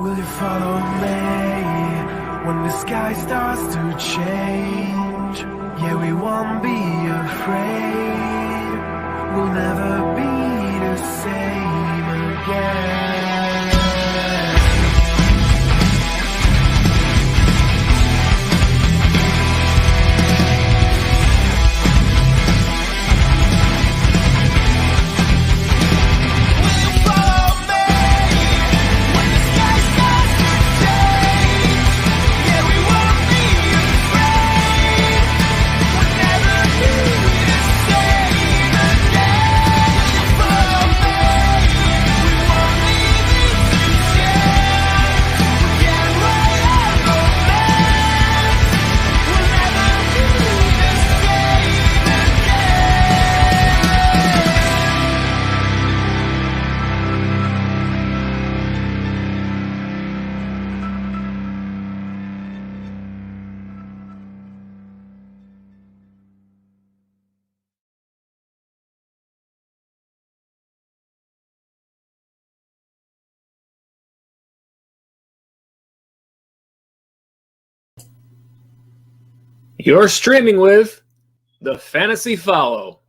Will you follow me when the sky starts to change? Yeah, we won't be afraid. We'll never be the same again. You're streaming with the Fantasy Follow.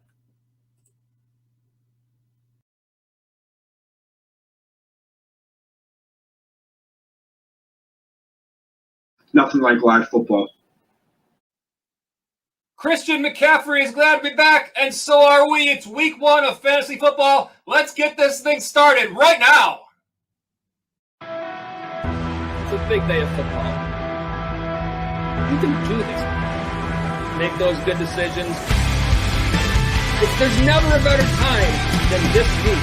Nothing like live football. Christian McCaffrey is glad to be back, and so are we. It's week 1 of fantasy football. Let's get this thing started right now. It's a big day of football. You can do this. Make those good decisions. There's never a better time than this week.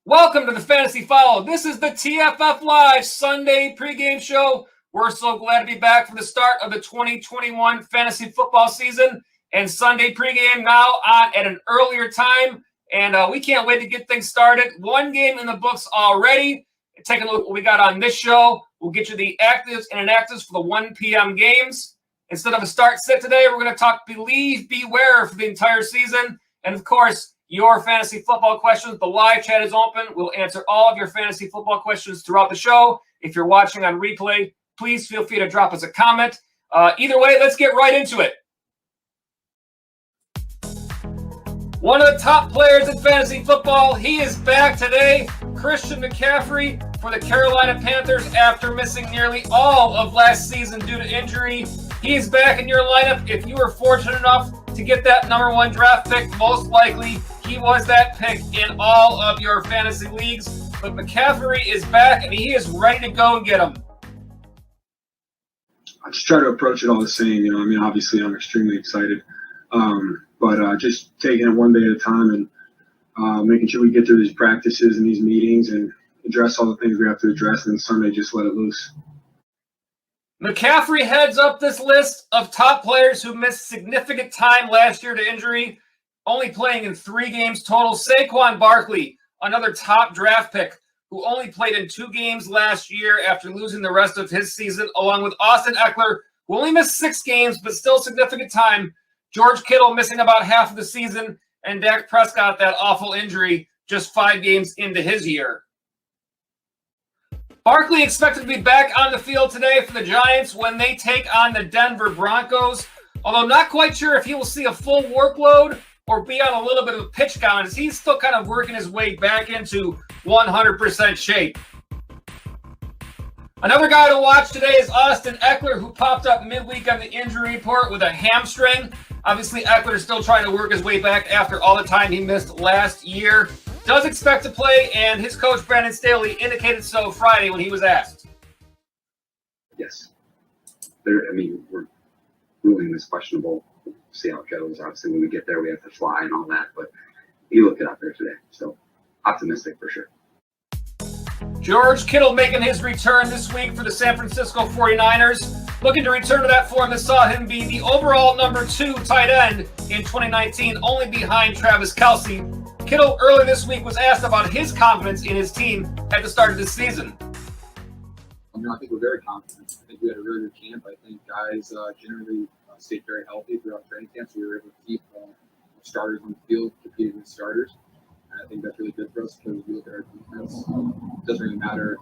Welcome to the Fantasy Follow. This is the TFF Live Sunday pregame show. We're so glad to be back for the start of the 2021 fantasy football season, and Sunday pregame now on at an earlier time, and we can't wait to get things started. One game in the books already. Taking a look at what we got on this show. We'll get you the actives and inactives for the 1 p.m. games. Instead of a start sit today, we're going to talk Believe, Beware for the entire season. And, of course, your fantasy football questions. The live chat is open. We'll answer all of your fantasy football questions throughout the show. If you're watching on replay, please feel free to drop us a comment. Either way, let's get right into it. One of the top players in fantasy football, he is back today. Christian McCaffrey for the Carolina Panthers after missing nearly all of last season due to injury. He's back in your lineup. If you were fortunate enough to get that number 1 draft pick, most likely he was that pick in all of your fantasy leagues. But McCaffrey is back, and he is ready to go and get him. I just try to approach it all the same. Obviously I'm extremely excited. But just taking it one day at a time and making sure we get through these practices and these meetings and address all the things we have to address, and then Sunday just let it loose. McCaffrey heads up this list of top players who missed significant time last year to injury, only playing in 3 games total. Saquon Barkley, another top draft pick, who only played in 2 games last year after losing the rest of his season, along with Austin Eckler, who only missed 6 games, but still significant time. George Kittle missing about half of the season, and Dak Prescott, that awful injury, just 5 games into his year. Barkley expected to be back on the field today for the Giants when they take on the Denver Broncos, although not quite sure if he will see a full workload or be on a little bit of a pitch count, as he's still kind of working his way back into 100% shape. Another guy to watch today is Austin Eckler, who popped up midweek on the injury report with a hamstring. Obviously, Eckler is still trying to work his way back after all the time he missed last year. Does expect to play, and his coach, Brandon Staley, indicated so Friday when he was asked. Yes. We're ruling this questionable. See how it goes. Obviously, when we get there, we have to fly and all that, but he looked it out there today. So optimistic for sure. George Kittle making his return this week for the San Francisco 49ers. Looking to return to that form that saw him be the overall number 2 tight end in 2019, only behind Travis Kelce. Kittle earlier this week was asked about his confidence in his team at the start of this season. I think we're very confident. I think we had a really good camp. I think guys generally stayed very healthy throughout training camp, so we were able to keep starters on the field, competing with starters. And I think that's really good for us because we look at our defense. It doesn't really matter.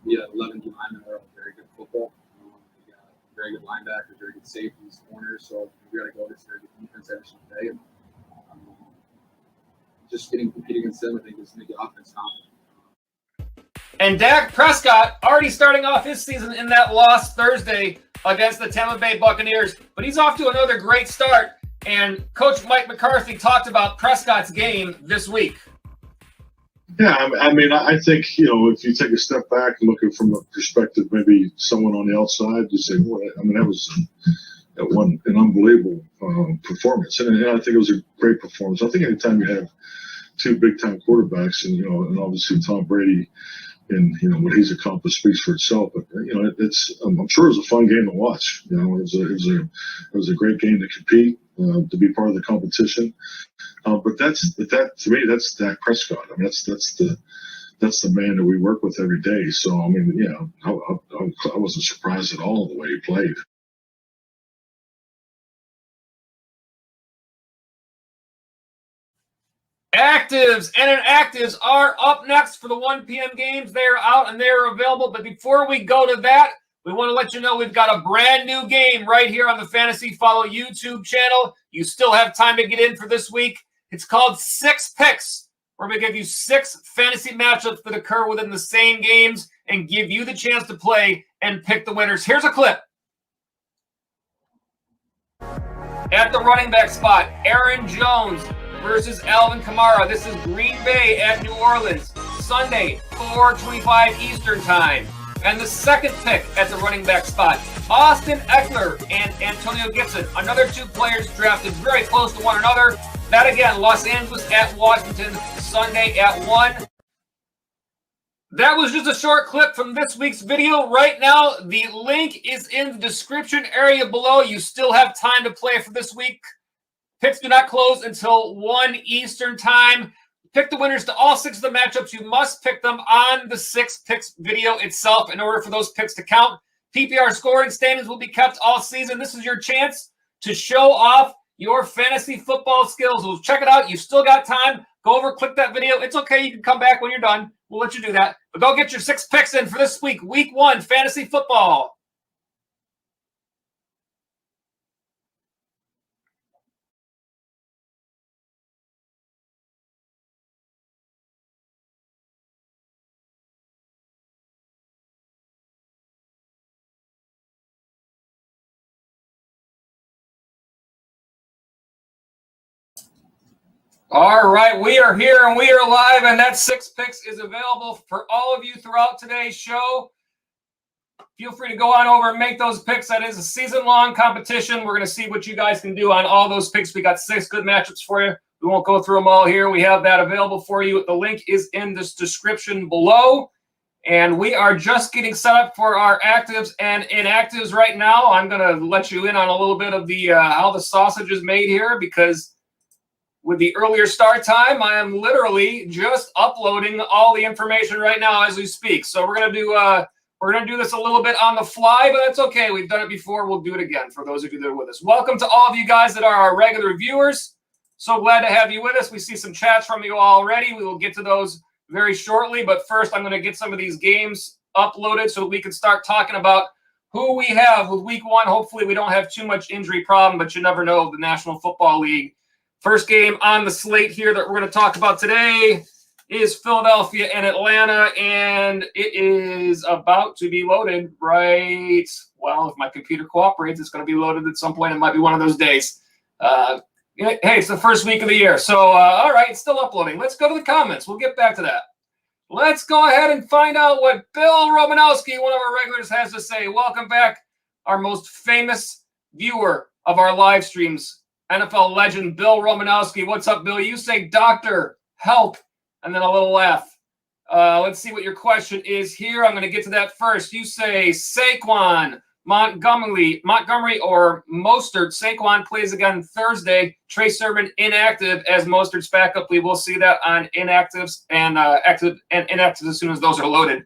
We have 11 D linemen that are very good football. We got very good linebackers, very good safeties, corners. So we got to go against very good defense every single day. And just competing against them, I think, is make the offense confident. And Dak Prescott already starting off his season in that loss Thursday against the Tampa Bay Buccaneers. But he's off to another great start. And Coach Mike McCarthy talked about Prescott's game this week. Yeah, I mean, I think, if you take a step back and look at it from a perspective, maybe someone on the outside, you say, well, I mean, that was an unbelievable performance. And I think it was a great performance. I think anytime you have two big-time quarterbacks and obviously Tom Brady and, what he's accomplished speaks for itself. But, I'm sure it was a fun game to watch. It was a great game to compete, to be part of the competition. But to me, that's Dak Prescott. I mean, that's the man that we work with every day. So, I mean, I wasn't surprised at all the way he played. Actives and Inactives are up next for the 1 p.m. games. They're out and they're available. But before we go to that, we want to let you know we've got a brand new game right here on the Fantasy Follow YouTube channel. You still have time to get in for this week. It's called 6 Picks. We're going to give you 6 fantasy matchups that occur within the same games and give you the chance to play and pick the winners. Here's a clip. At the running back spot, Aaron Jones versus Alvin Kamara. This is Green Bay at New Orleans, Sunday, 4:25 Eastern Time. And the second pick at the running back spot, Austin Eckler and Antonio Gibson. Another 2 players drafted very close to one another. That again, Los Angeles at Washington, Sunday at 1. That was just a short clip from this week's video. Right now, the link is in the description area below. You still have time to play for this week. Picks do not close until 1 Eastern Time. Pick the winners to all 6 of the matchups. You must pick them on the 6 Picks video itself in order for those picks to count. PPR scoring standings will be kept all season. This is your chance to show off your fantasy football skills. We'll check it out. You still got time. Go over, click that video. It's okay. You can come back when you're done. We'll let you do that. But go get your 6 picks in for this week, week 1, fantasy football. All right, we are here and we are live, and that 6 Picks is available for all of you throughout today's show. Feel free to go on over and make those picks. That is a season-long competition. We're going to see what you guys can do on all those picks. We got 6 good matchups for you. We won't go through them all here. We have that available for you. The link is in this description below. And we are just getting set up for our actives and inactives right now. I'm going to let you in on a little bit of the how the sausage is made here, because with the earlier start time, I am literally just uploading all the information right now as we speak. So we're gonna do this a little bit on the fly, but that's okay. We've done it before. We'll do it again for those of you that are with us. Welcome to all of you guys that are our regular viewers. So glad to have you with us. We see some chats from you already. We will get to those very shortly. But first, I'm going to get some of these games uploaded so that we can start talking about who we have with week 1. Hopefully, we don't have too much injury problem, but you never know, the National Football League. First game on the slate here that we're going to talk about today is Philadelphia and Atlanta, and it is about to be loaded right, well, if my computer cooperates, it's going to be loaded at some point. It might be one of those days. Hey, it's the first week of the year, so all right, it's still uploading. Let's go to the comments. We'll get back to that. Let's go ahead and find out what Bill Romanowski, one of our regulars, has to say. Welcome back, our most famous viewer of our live streams, NFL legend Bill Romanowski. What's up, Bill? You say doctor, help, and then a little laugh. Let's see what your question is here. I'm going to get to that first. You say Saquon, Montgomery, or Mostert. Saquon plays again Thursday. Trey Sermon inactive as Mostert's backup. We will see that on inactives and active and inactives as soon as those are loaded.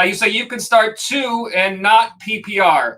You say you can start 2 and not PPR.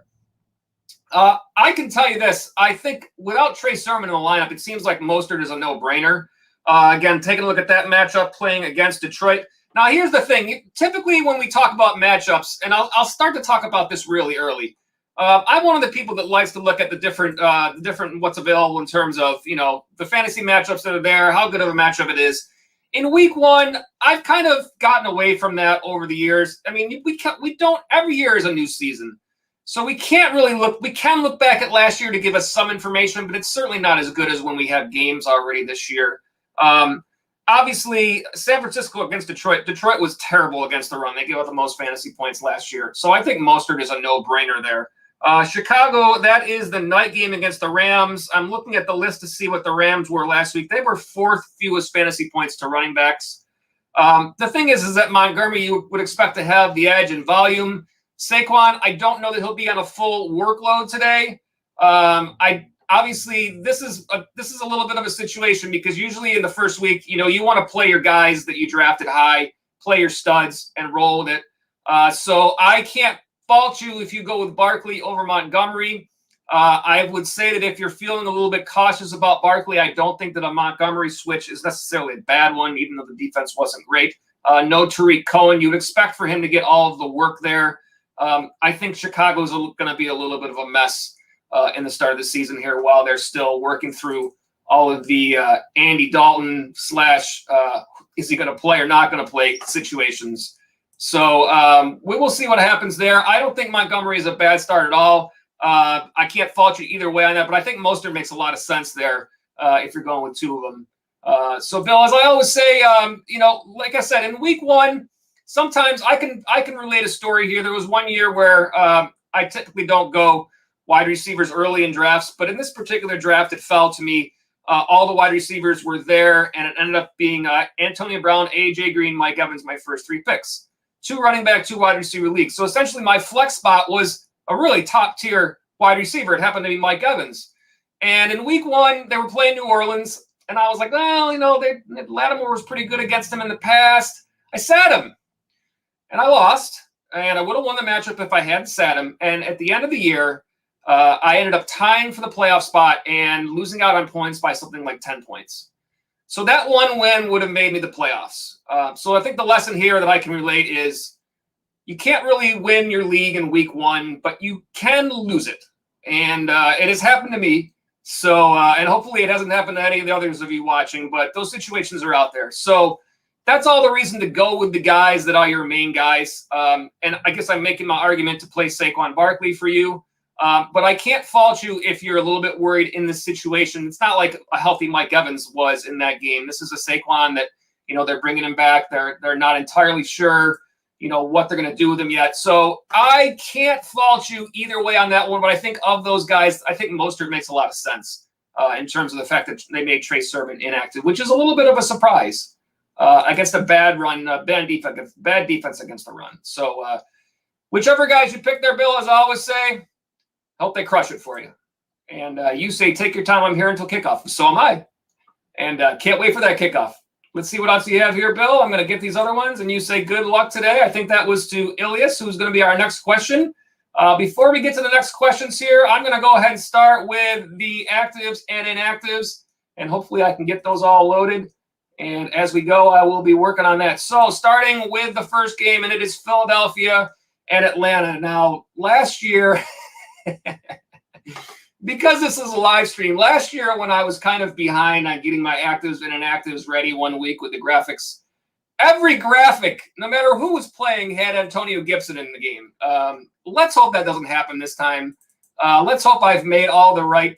I can tell you this. I think without Trey Sermon in the lineup, it seems like Mostert is a no-brainer. Again, taking a look at that matchup playing against Detroit. Now, here's the thing. Typically, when we talk about matchups, and I'll start to talk about this really early. I'm one of the people that likes to look at the different what's available in terms of, the fantasy matchups that are there, how good of a matchup it is. In week one, I've kind of gotten away from that over the years. I mean, we don't, every year is a new season. So we can't really look, we can look back at last year to give us some information, but it's certainly not as good as when we have games already this year. Obviously, San Francisco against Detroit. Detroit was terrible against the run. They gave up the most fantasy points last year. So I think Mostert is a no-brainer there. Chicago, that is the night game against the Rams. I'm looking at the list to see what the Rams were last week. They were 4th fewest fantasy points to running backs. The thing is that Montgomery, you would expect to have the edge in volume. Saquon, I don't know that he'll be on a full workload today. Obviously, this is a little bit of a situation because usually in the first week, you want to play your guys that you drafted high, play your studs, and roll with it. So I can't fault you if you go with Barkley over Montgomery. I would say that if you're feeling a little bit cautious about Barkley, I don't think that a Montgomery switch is necessarily a bad one, even though the defense wasn't great. No Tariq Cohen. You'd expect for him to get all of the work there. I think Chicago's going to be a little bit of a mess in the start of the season here while they're still working through all of the Andy Dalton / is he going to play or not going to play situations. So we will see what happens there. I don't think Montgomery is a bad start at all. I can't fault you either way on that, but I think Mostert makes a lot of sense there if you're going with two of them. So, Bill, as I always say, like I said, in week one, sometimes I can relate a story here. There was one year where I typically don't go wide receivers early in drafts, but in this particular draft, it fell to me. All the wide receivers were there, and it ended up being Antonio Brown, A.J. Green, Mike Evans, my first 3 picks. 2 running back, 2 wide receiver leagues. So essentially my flex spot was a really top-tier wide receiver. It happened to be Mike Evans. And in week one, they were playing New Orleans, and I was like, well, Lattimore was pretty good against him in the past. I sat him, and I lost, and I would have won the matchup if I hadn't sat him. And at the end of the year, I ended up tying for the playoff spot and losing out on points by something like 10 points. So that one win would have made me the playoffs. So I think the lesson here that I can relate is you can't really win your league in week one, but you can lose it. And it has happened to me. So, and hopefully it hasn't happened to any of the others of you watching, but those situations are out there. So that's all the reason to go with the guys that are your main guys. And I guess I'm making my argument to play Saquon Barkley for you. But I can't fault you if you're a little bit worried in this situation. It's not like a healthy Mike Evans was in that game. This is a Saquon that, they're bringing him back. They're not entirely sure, what they're going to do with him yet. So I can't fault you either way on that one. But I think of those guys, I think Mostert makes a lot of sense in terms of the fact that they made Trey Sermon inactive, which is a little bit of a surprise against a bad defense against the run. So whichever guys you pick there, Bill, as I always say, hope they crush it for you. And you say, take your time. I'm here until kickoff. So am I. And can't wait for that kickoff. Let's see what else you have here, Bill. I'm going to get these other ones. And you say, good luck today. I think that was to Ilias, who's going to be our next question. Before we get to the next questions here, I'm going to go ahead and start with the actives and inactives. And hopefully I can get those all loaded. And as we go, I will be working on that. So starting with the first game, and it is Philadelphia and Atlanta. Now, last year... because this is a live stream, last year when I was kind of behind on getting my actives and inactives ready one week with the graphics, every graphic, no matter who was playing, had Antonio Gibson in the game. Let's hope that doesn't happen this time. Let's hope I've made all the right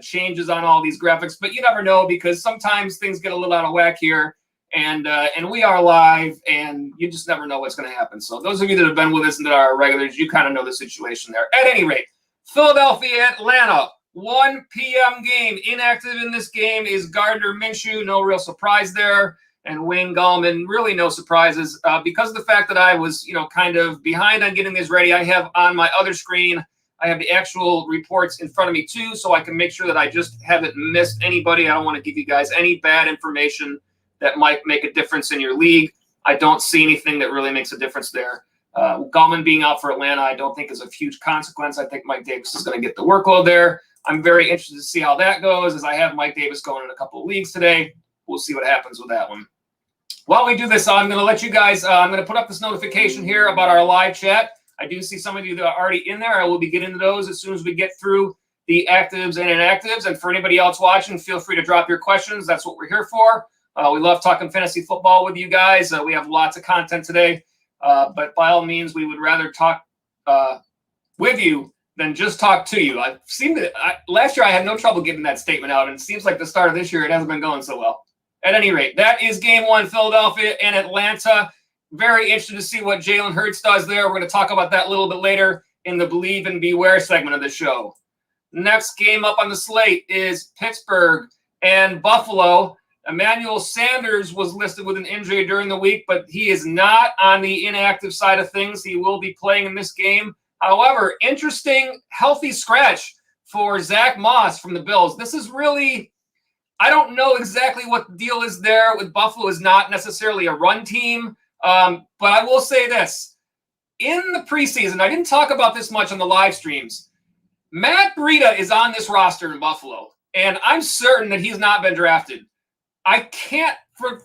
changes on all these graphics, but you never know because sometimes things get a little out of whack here, and we are live, and you just never know what's going to happen. So those of you that have been with us and that are regulars, you kind of know the situation there. At any rate, Philadelphia, Atlanta, 1 p.m. game. Inactive in this game is Gardner Minshew. No real surprise there. And Wayne Gallman, really no surprises. Because of the fact that I was, kind of behind on getting this ready, I have on my other screen, I have the actual reports in front of me too, so I can make sure that I just haven't missed anybody. I don't want to give you guys any bad information that might make a difference in your league. I don't see anything that really makes a difference there. Gallman being out for Atlanta, I don't think is a huge consequence. I think Mike Davis is going to get the workload there. I'm very interested to see how that goes, as I have Mike Davis going in a couple of leagues today. we'll see what happens with that one. While we do this, I'm going to let you guys, I'm going to put up this notification here about our live chat. I do see some of you that are already in there. I will be getting to those as soon as we get through the actives and inactives. And for anybody else watching, feel free to drop your questions. That's what we're here for. We love talking fantasy football with you guys. We have lots of content today. But by all means, we would rather talk with you than just talk to you. Last year I had no trouble getting that statement out, and it seems like the start of this year it hasn't been going so well. At any rate, that is game one, Philadelphia and Atlanta. Very interested to see what Jalen Hurts does there. We're going to talk about that a little bit later in the Believe and Beware segment of the show. Next game up on the slate is Pittsburgh and Buffalo. Emmanuel Sanders was listed with an injury during the week, but he is not on the inactive side of things. He will be playing in this game. However, interesting, healthy scratch for Zach Moss from the Bills. This is really, I don't know exactly what the deal is there with Buffalo. Is not necessarily a run team, but I will say this. In the preseason, I didn't talk about this much on the live streams. Matt Breida is on this roster in Buffalo, and I'm certain that he's not been drafted. I can't,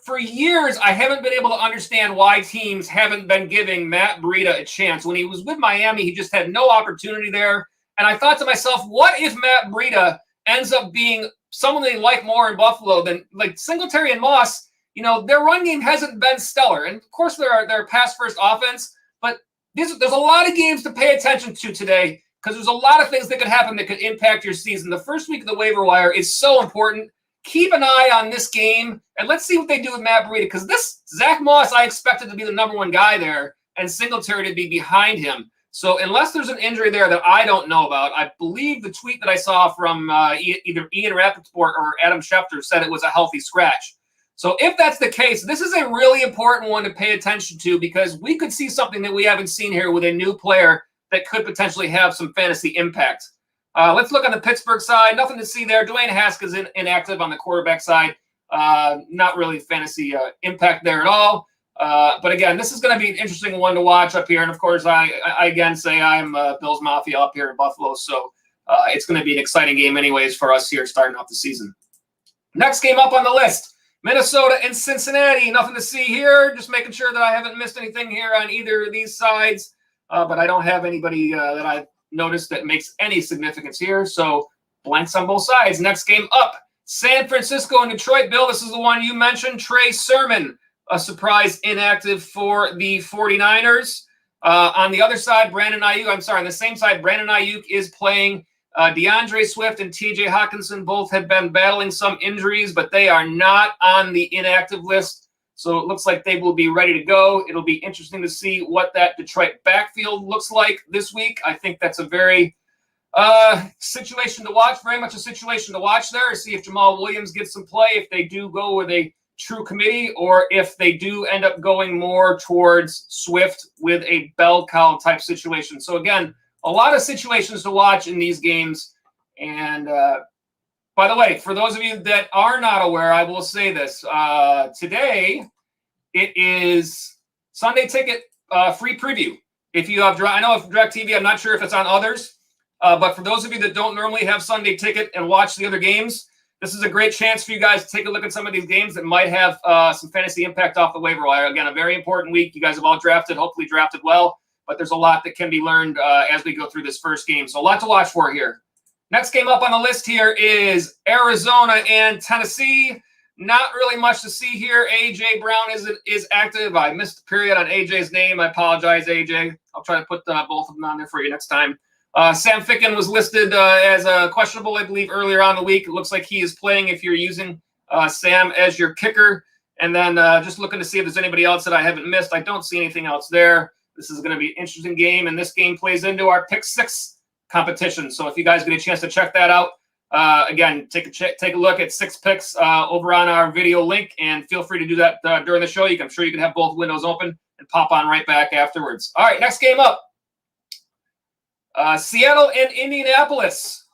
for years, I haven't been able to understand why teams haven't been giving Matt Breida a chance. When he was with Miami, he just had no opportunity there. And I thought to myself, what if Matt Breida ends up being someone they like more in Buffalo than like Singletary and Moss? You know, their run game hasn't been stellar. And of course, they're pass-first offense, but there's a lot of games to pay attention to today because there's a lot of things that could happen that could impact your season. The first week of the waiver wire is so important. Keep an eye on this game, and let's see what they do with Matt Breida, because this Zach Moss, I expected to be the number one guy there, and Singletary to be behind him. So unless there's an injury there that I don't know about, I believe the tweet that I saw from either Ian Rappaport or Adam Schefter said it was a healthy scratch. So if that's the case, this is a really important one to pay attention to, because we could see something that we haven't seen here with a new player that could potentially have some fantasy impact. Let's look on the Pittsburgh side. Nothing to see there. Dwayne Haskins inactive on the quarterback side. Not really fantasy impact there at all. But again, this is going to be an interesting one to watch up here. And of course, I again say I'm Bills Mafia up here in Buffalo. So it's going to be an exciting game anyways for us here starting off the season. Next game up on the list, Minnesota and Cincinnati. Nothing to see here. Just making sure that I haven't missed anything here on either of these sides. But I don't have anybody that I've noticed that makes any significance here. So blanks on both sides. Next game up, San Francisco and Detroit. Bill, this is the one you mentioned. Trey Sermon, a surprise inactive for the 49ers. On the other side, on the same side, Brandon Ayuk is playing. DeAndre Swift and TJ Hawkinson both have been battling some injuries, but they are not on the inactive list. So it looks like they will be ready to go. It'll be interesting to see what that Detroit backfield looks like this week. I think that's a very situation to watch, very much a situation to watch there. See if Jamal Williams gets some play, if they do go with a true committee, or if they do end up going more towards Swift with a bell cow type situation. So again, a lot of situations to watch in these games. And by the way, for those of you that are not aware, I will say this. Today, it is Sunday Ticket free preview. If you have, I know if DirecTV, I'm not sure if it's on others, but for those of you that don't normally have Sunday Ticket and watch the other games, this is a great chance for you guys to take a look at some of these games that might have some fantasy impact off the waiver wire. Again, a very important week. You guys have all drafted, hopefully drafted well, but there's a lot that can be learned as we go through this first game. So a lot to watch for here. Next game up on the list here is Arizona and Tennessee. Not really much to see here. A.J. Brown is active. I missed the period on A.J.'s name. I apologize, A.J. I'll try to put both of them on there for you next time. Sam Ficken was listed as questionable, I believe, earlier on the week. It looks like he is playing if you're using Sam as your kicker. And then just looking to see if there's anybody else that I haven't missed. I don't see anything else there. This is going to be an interesting game, and this game plays into our Pick 6 competition. So if you guys get a chance to check that out, again, take a look at 6 picks over on our video link, and feel free to do that during the show. I'm sure you can have both windows open and pop on right back afterwards. All right, next game up. Seattle and Indianapolis.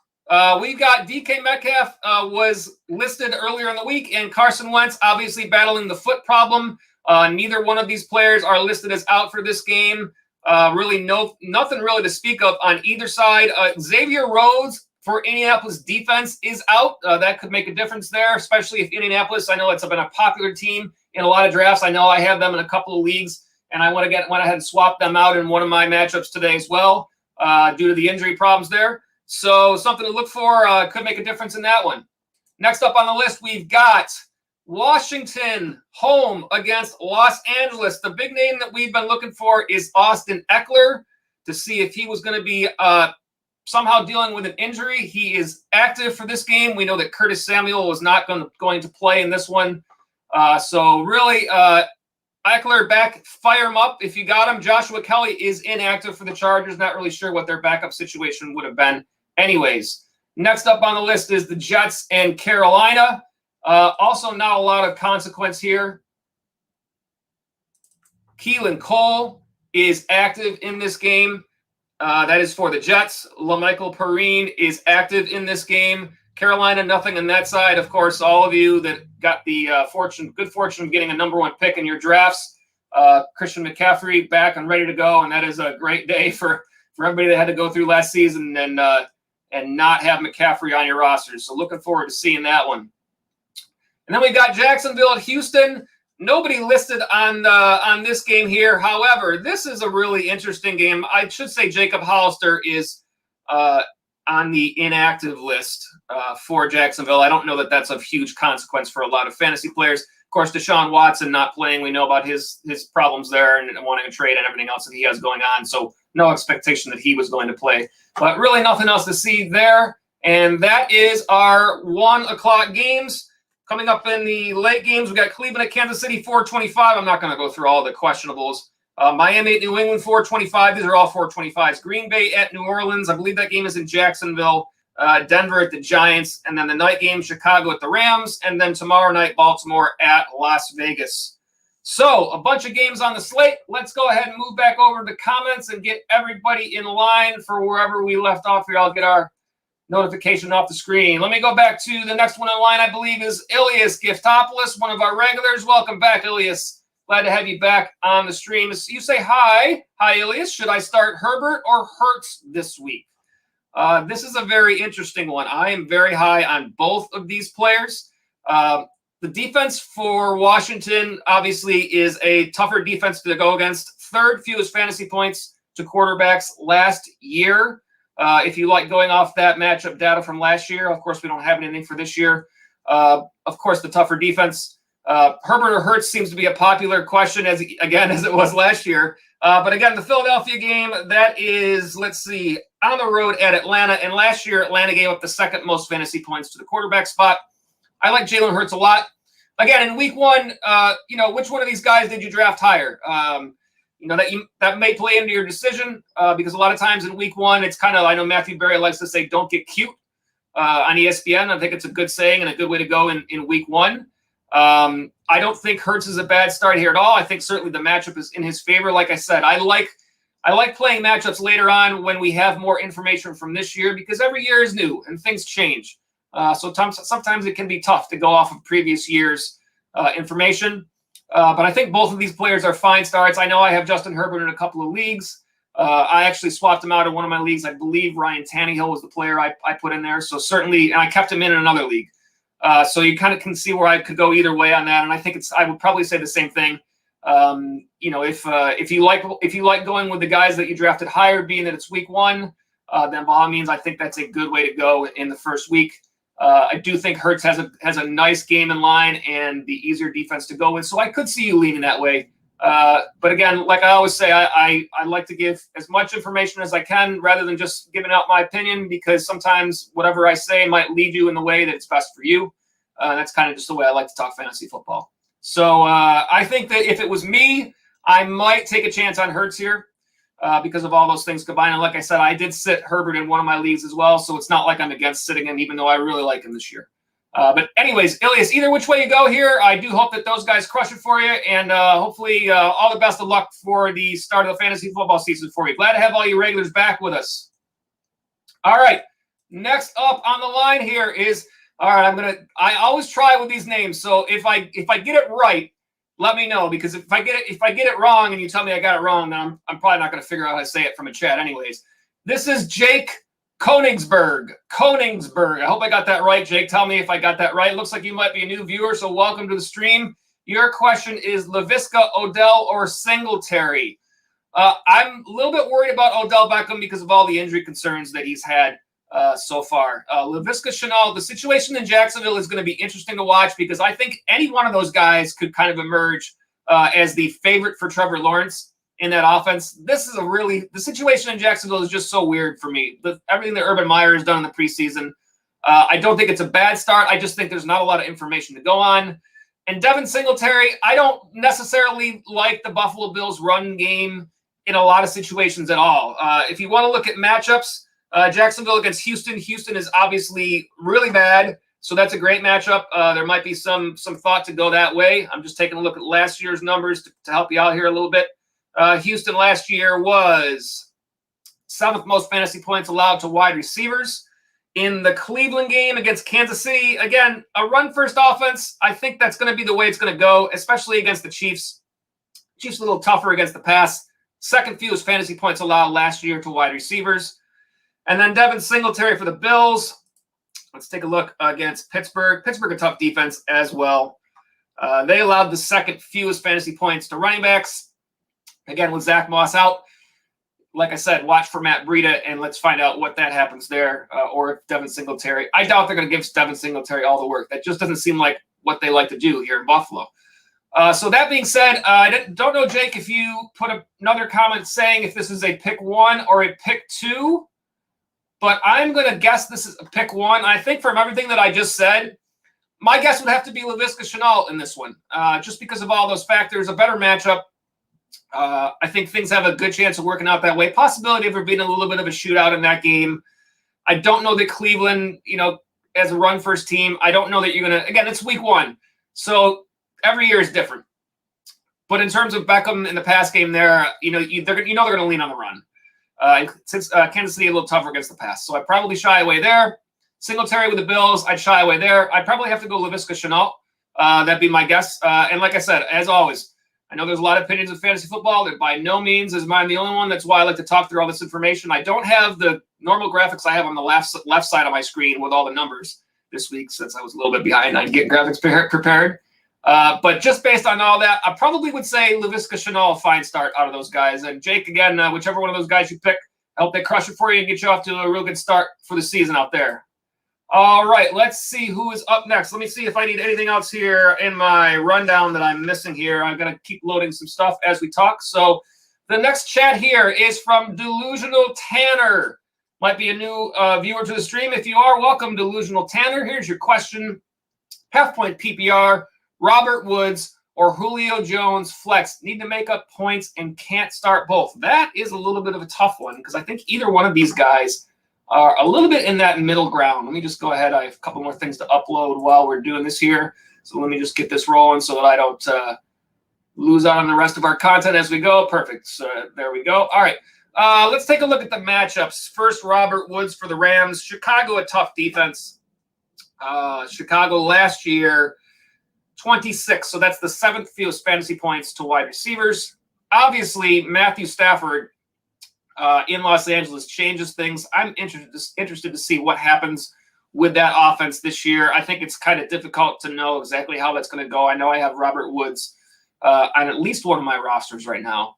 We've got DK Metcalf was listed earlier in the week, and Carson Wentz obviously battling the foot problem. Neither one of these players are listed as out for this game. Nothing really to speak of on either side. Xavier Rhodes for Indianapolis defense is out. That could make a difference there, especially if Indianapolis, I know it's been a popular team in a lot of drafts. I know I have them in a couple of leagues, and I went ahead and swapped them out in one of my matchups today as well due to the injury problems there. So something to look for, could make a difference in that one. Next up on the list, we've got Washington home against Los Angeles. The big name that we've been looking for is Austin Eckler to see if he was going to be somehow dealing with an injury. He is active for this game. We know that Curtis Samuel was not going to play in this one. So really, Eckler back, fire him up if you got him. Joshua Kelly is inactive for the Chargers. Not really sure what their backup situation would have been. Anyways, next up on the list is the Jets and Carolina. Also not a lot of consequence here. Keelan Cole is active in this game. That is for the Jets. LaMichael Perrine is active in this game. Carolina, nothing on that side. Of course, all of you that got the good fortune of getting a number 1 pick in your drafts. Christian McCaffrey back and ready to go, and that is a great day for everybody that had to go through last season and not have McCaffrey on your roster. So looking forward to seeing that one. And then we got Jacksonville at Houston. Nobody listed on this game here. However, this is a really interesting game. I should say Jacob Hollister is on the inactive list for Jacksonville. I don't know that that's of huge consequence for a lot of fantasy players. Of course, Deshaun Watson not playing. We know about his problems there and wanting to trade and everything else that he has going on. So no expectation that he was going to play. But really nothing else to see there. And that is our 1 o'clock games. Coming up in the late games, we got Cleveland at Kansas City, 425. I'm not going to go through all the questionables. Miami at New England, 425. These are all 425s. Green Bay at New Orleans. I believe that game is in Jacksonville. Denver at the Giants. And then the night game, Chicago at the Rams. And then tomorrow night, Baltimore at Las Vegas. So a bunch of games on the slate. Let's go ahead and move back over to the comments and get everybody in line for wherever we left off here. I'll get our notification off the screen. Let me go back to the next one in line, I believe, is Ilias Giftopoulos, one of our regulars. Welcome back, Ilias. Glad to have you back on the stream. You say hi. Hi, Ilias. Should I start Herbert or Hurts this week? This is a very interesting one. I am very high on both of these players. The defense for Washington obviously is a tougher defense to go against. 3rd fewest fantasy points to quarterbacks last year. If you like going off that matchup data from last year, of course, we don't have anything for this year. Of course, the tougher defense. Herbert or Hurts seems to be a popular question as it was last year. But again, the Philadelphia game, that is, let's see, on the road at Atlanta. And last year, Atlanta gave up the 2nd most fantasy points to the quarterback spot. I like Jalen Hurts a lot. Again, in week 1, which one of these guys did you draft higher? That may play into your decision because a lot of times in week 1, it's kind of, I know Matthew Berry likes to say, don't get cute on ESPN. I think it's a good saying and a good way to go in week 1. I don't think Hurts is a bad start here at all. I think certainly the matchup is in his favor. Like I said, I like playing matchups later on when we have more information from this year because every year is new and things change. So sometimes it can be tough to go off of previous years' information. But I think both of these players are fine starts. I know I have Justin Herbert in a couple of leagues. I actually swapped him out in one of my leagues. I believe Ryan Tannehill was the player I put in there. So certainly, and I kept him in another league. So you kind of can see where I could go either way on that. And I think I would probably say the same thing. If you like going with the guys that you drafted higher, being that it's week 1, then by all means, I think that's a good way to go in the first week. I do think Hurts has a nice game in line and the easier defense to go with. So I could see you leaning that way. But again, like I always say, I like to give as much information as I can rather than just giving out my opinion because sometimes whatever I say might lead you in the way that it's best for you. That's kind of just the way I like to talk fantasy football. So I think that if it was me, I might take a chance on Hurts here. Because of all those things combined. And like I said, I did sit Herbert in one of my leagues as well, so it's not like I'm against sitting him, even though I really like him this year. But anyways, Ilias, either which way you go here, I do hope that those guys crush it for you, and hopefully all the best of luck for the start of the fantasy football season for you. Glad to have all you regulars back with us. All right, next up on the line here is, all right, I always try with these names, so if I get it right, let me know, because if I get it wrong and you tell me I got it wrong, then I'm probably not going to figure out how to say it from a chat anyways. This is Jake Koenigsberg. I hope I got that right. Jake, tell me if I got that right. Looks like you might be a new viewer, so welcome to the stream. Your question is Laviska, Odell, or Singletary? I'm a little bit worried about Odell Beckham because of all the injury concerns that he's had so far. Laviska Shenault, the situation in Jacksonville is going to be interesting to watch because I think any one of those guys could kind of emerge as the favorite for Trevor Lawrence in that offense. The situation in Jacksonville is just so weird for me. Everything that Urban Meyer has done in the preseason, I don't think it's a bad start. I just think there's not a lot of information to go on. And Devin Singletary, I don't necessarily like the Buffalo Bills run game in a lot of situations at all. If you want to look at matchups, Jacksonville against Houston. Houston is obviously really bad, so that's a great matchup. There might be some thought to go that way. I'm just taking a look at last year's numbers to help you out here a little bit. Houston last year was 7th most fantasy points allowed to wide receivers. In the Cleveland game against Kansas City, again, a run-first offense. I think that's going to be the way it's going to go, especially against the Chiefs. Chiefs a little tougher against the pass. 2nd fewest fantasy points allowed last year to wide receivers. And then Devin Singletary for the Bills. Let's take a look against Pittsburgh. Pittsburgh, a tough defense as well. They allowed the 2nd fewest fantasy points to running backs. Again, with Zach Moss out. Like I said, watch for Matt Breida, and let's find out what that happens there, or if Devin Singletary. I doubt they're going to give Devin Singletary all the work. That just doesn't seem like what they like to do here in Buffalo. So that being said, I don't know, Jake, if you put another comment saying if this is a pick 1 or a pick 2, but I'm going to guess this is a pick 1. I think from everything that I just said, my guess would have to be Laviska Shenault in this one, just because of all those factors, a better matchup. I think things have a good chance of working out that way. Possibility of there being a little bit of a shootout in that game. I don't know that Cleveland, as a run-first team, I don't know that you're going to – again, it's week 1. So every year is different. But in terms of Beckham in the pass game there, they're going to lean on the run. Since Kansas City a little tougher against the pass. So I'd probably shy away there. Singletary with the Bills, I'd shy away there. I'd probably have to go Laviska Shenault. That'd be my guess. And like I said, as always, I know there's a lot of opinions of fantasy football. That by no means is mine the only one. That's why I like to talk through all this information. I don't have the normal graphics I have on the left side of my screen with all the numbers this week since I was a little bit behind on getting graphics prepared. But just based on all that, I probably would say Laviska Shenault, fine start out of those guys. And Jake, again, whichever one of those guys you pick, I hope they crush it for you and get you off to a real good start for the season out there. All right, let's see who is up next. Let me see if I need anything else here in my rundown that I'm missing here. I'm going to keep loading some stuff as we talk. So the next chat here is from Delusional Tanner. Might be a new viewer to the stream. If you are, welcome, Delusional Tanner. Here's your question. Half-point PPR, Robert Woods or Julio Jones flex. Need to make up points and can't start both. That is a little bit of a tough one because I think either one of these guys are a little bit in that middle ground. Let me just go ahead. I have a couple more things to upload while we're doing this here. So let me just get this rolling so that I don't lose out on the rest of our content as we go. Perfect. So there we go. All right. Let's take a look at the matchups. First, Robert Woods for the Rams. Chicago, a tough defense. Chicago last year, 26. So that's the 7th fewest fantasy points to wide receivers. Obviously, Matthew Stafford in Los Angeles changes things. I'm interested to see what happens with that offense this year. I think it's kind of difficult to know exactly how that's going to go. I know I have Robert Woods on at least one of my rosters right now.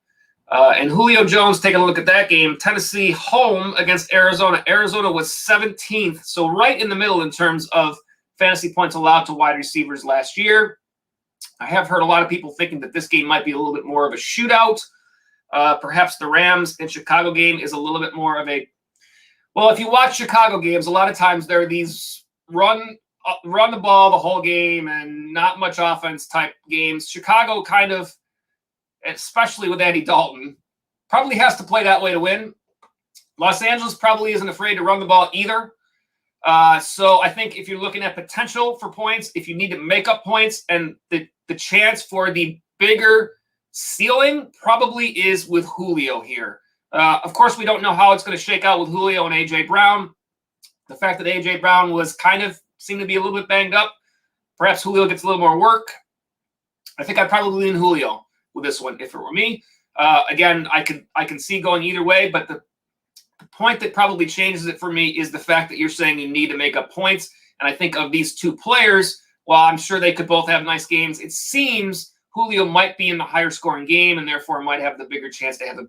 And Julio Jones, taking a look at that game, Tennessee home against Arizona. Arizona was 17th, so right in the middle in terms of fantasy points allowed to wide receivers last year. I have heard a lot of people thinking that this game might be a little bit more of a shootout. Perhaps the Rams and Chicago game is a little bit more of a – well, if you watch Chicago games, a lot of times there are these run the ball the whole game and not much offense type games. Chicago kind of, especially with Andy Dalton, probably has to play that way to win. Los Angeles probably isn't afraid to run the ball either. So I think if you're looking at potential for points, if you need to make up points, and the chance for the bigger ceiling probably is with Julio here. Of course, we don't know how it's going to shake out with Julio and A.J. Brown. The fact that A.J. Brown seemed to be a little bit banged up. Perhaps Julio gets a little more work. I think I'd probably lean Julio with this one if it were me. Again, I can see going either way, but point that probably changes it for me is the fact that you're saying you need to make up points. And I think of these two players, while I'm sure they could both have nice games, it seems Julio might be in the higher scoring game and therefore might have the bigger chance to have a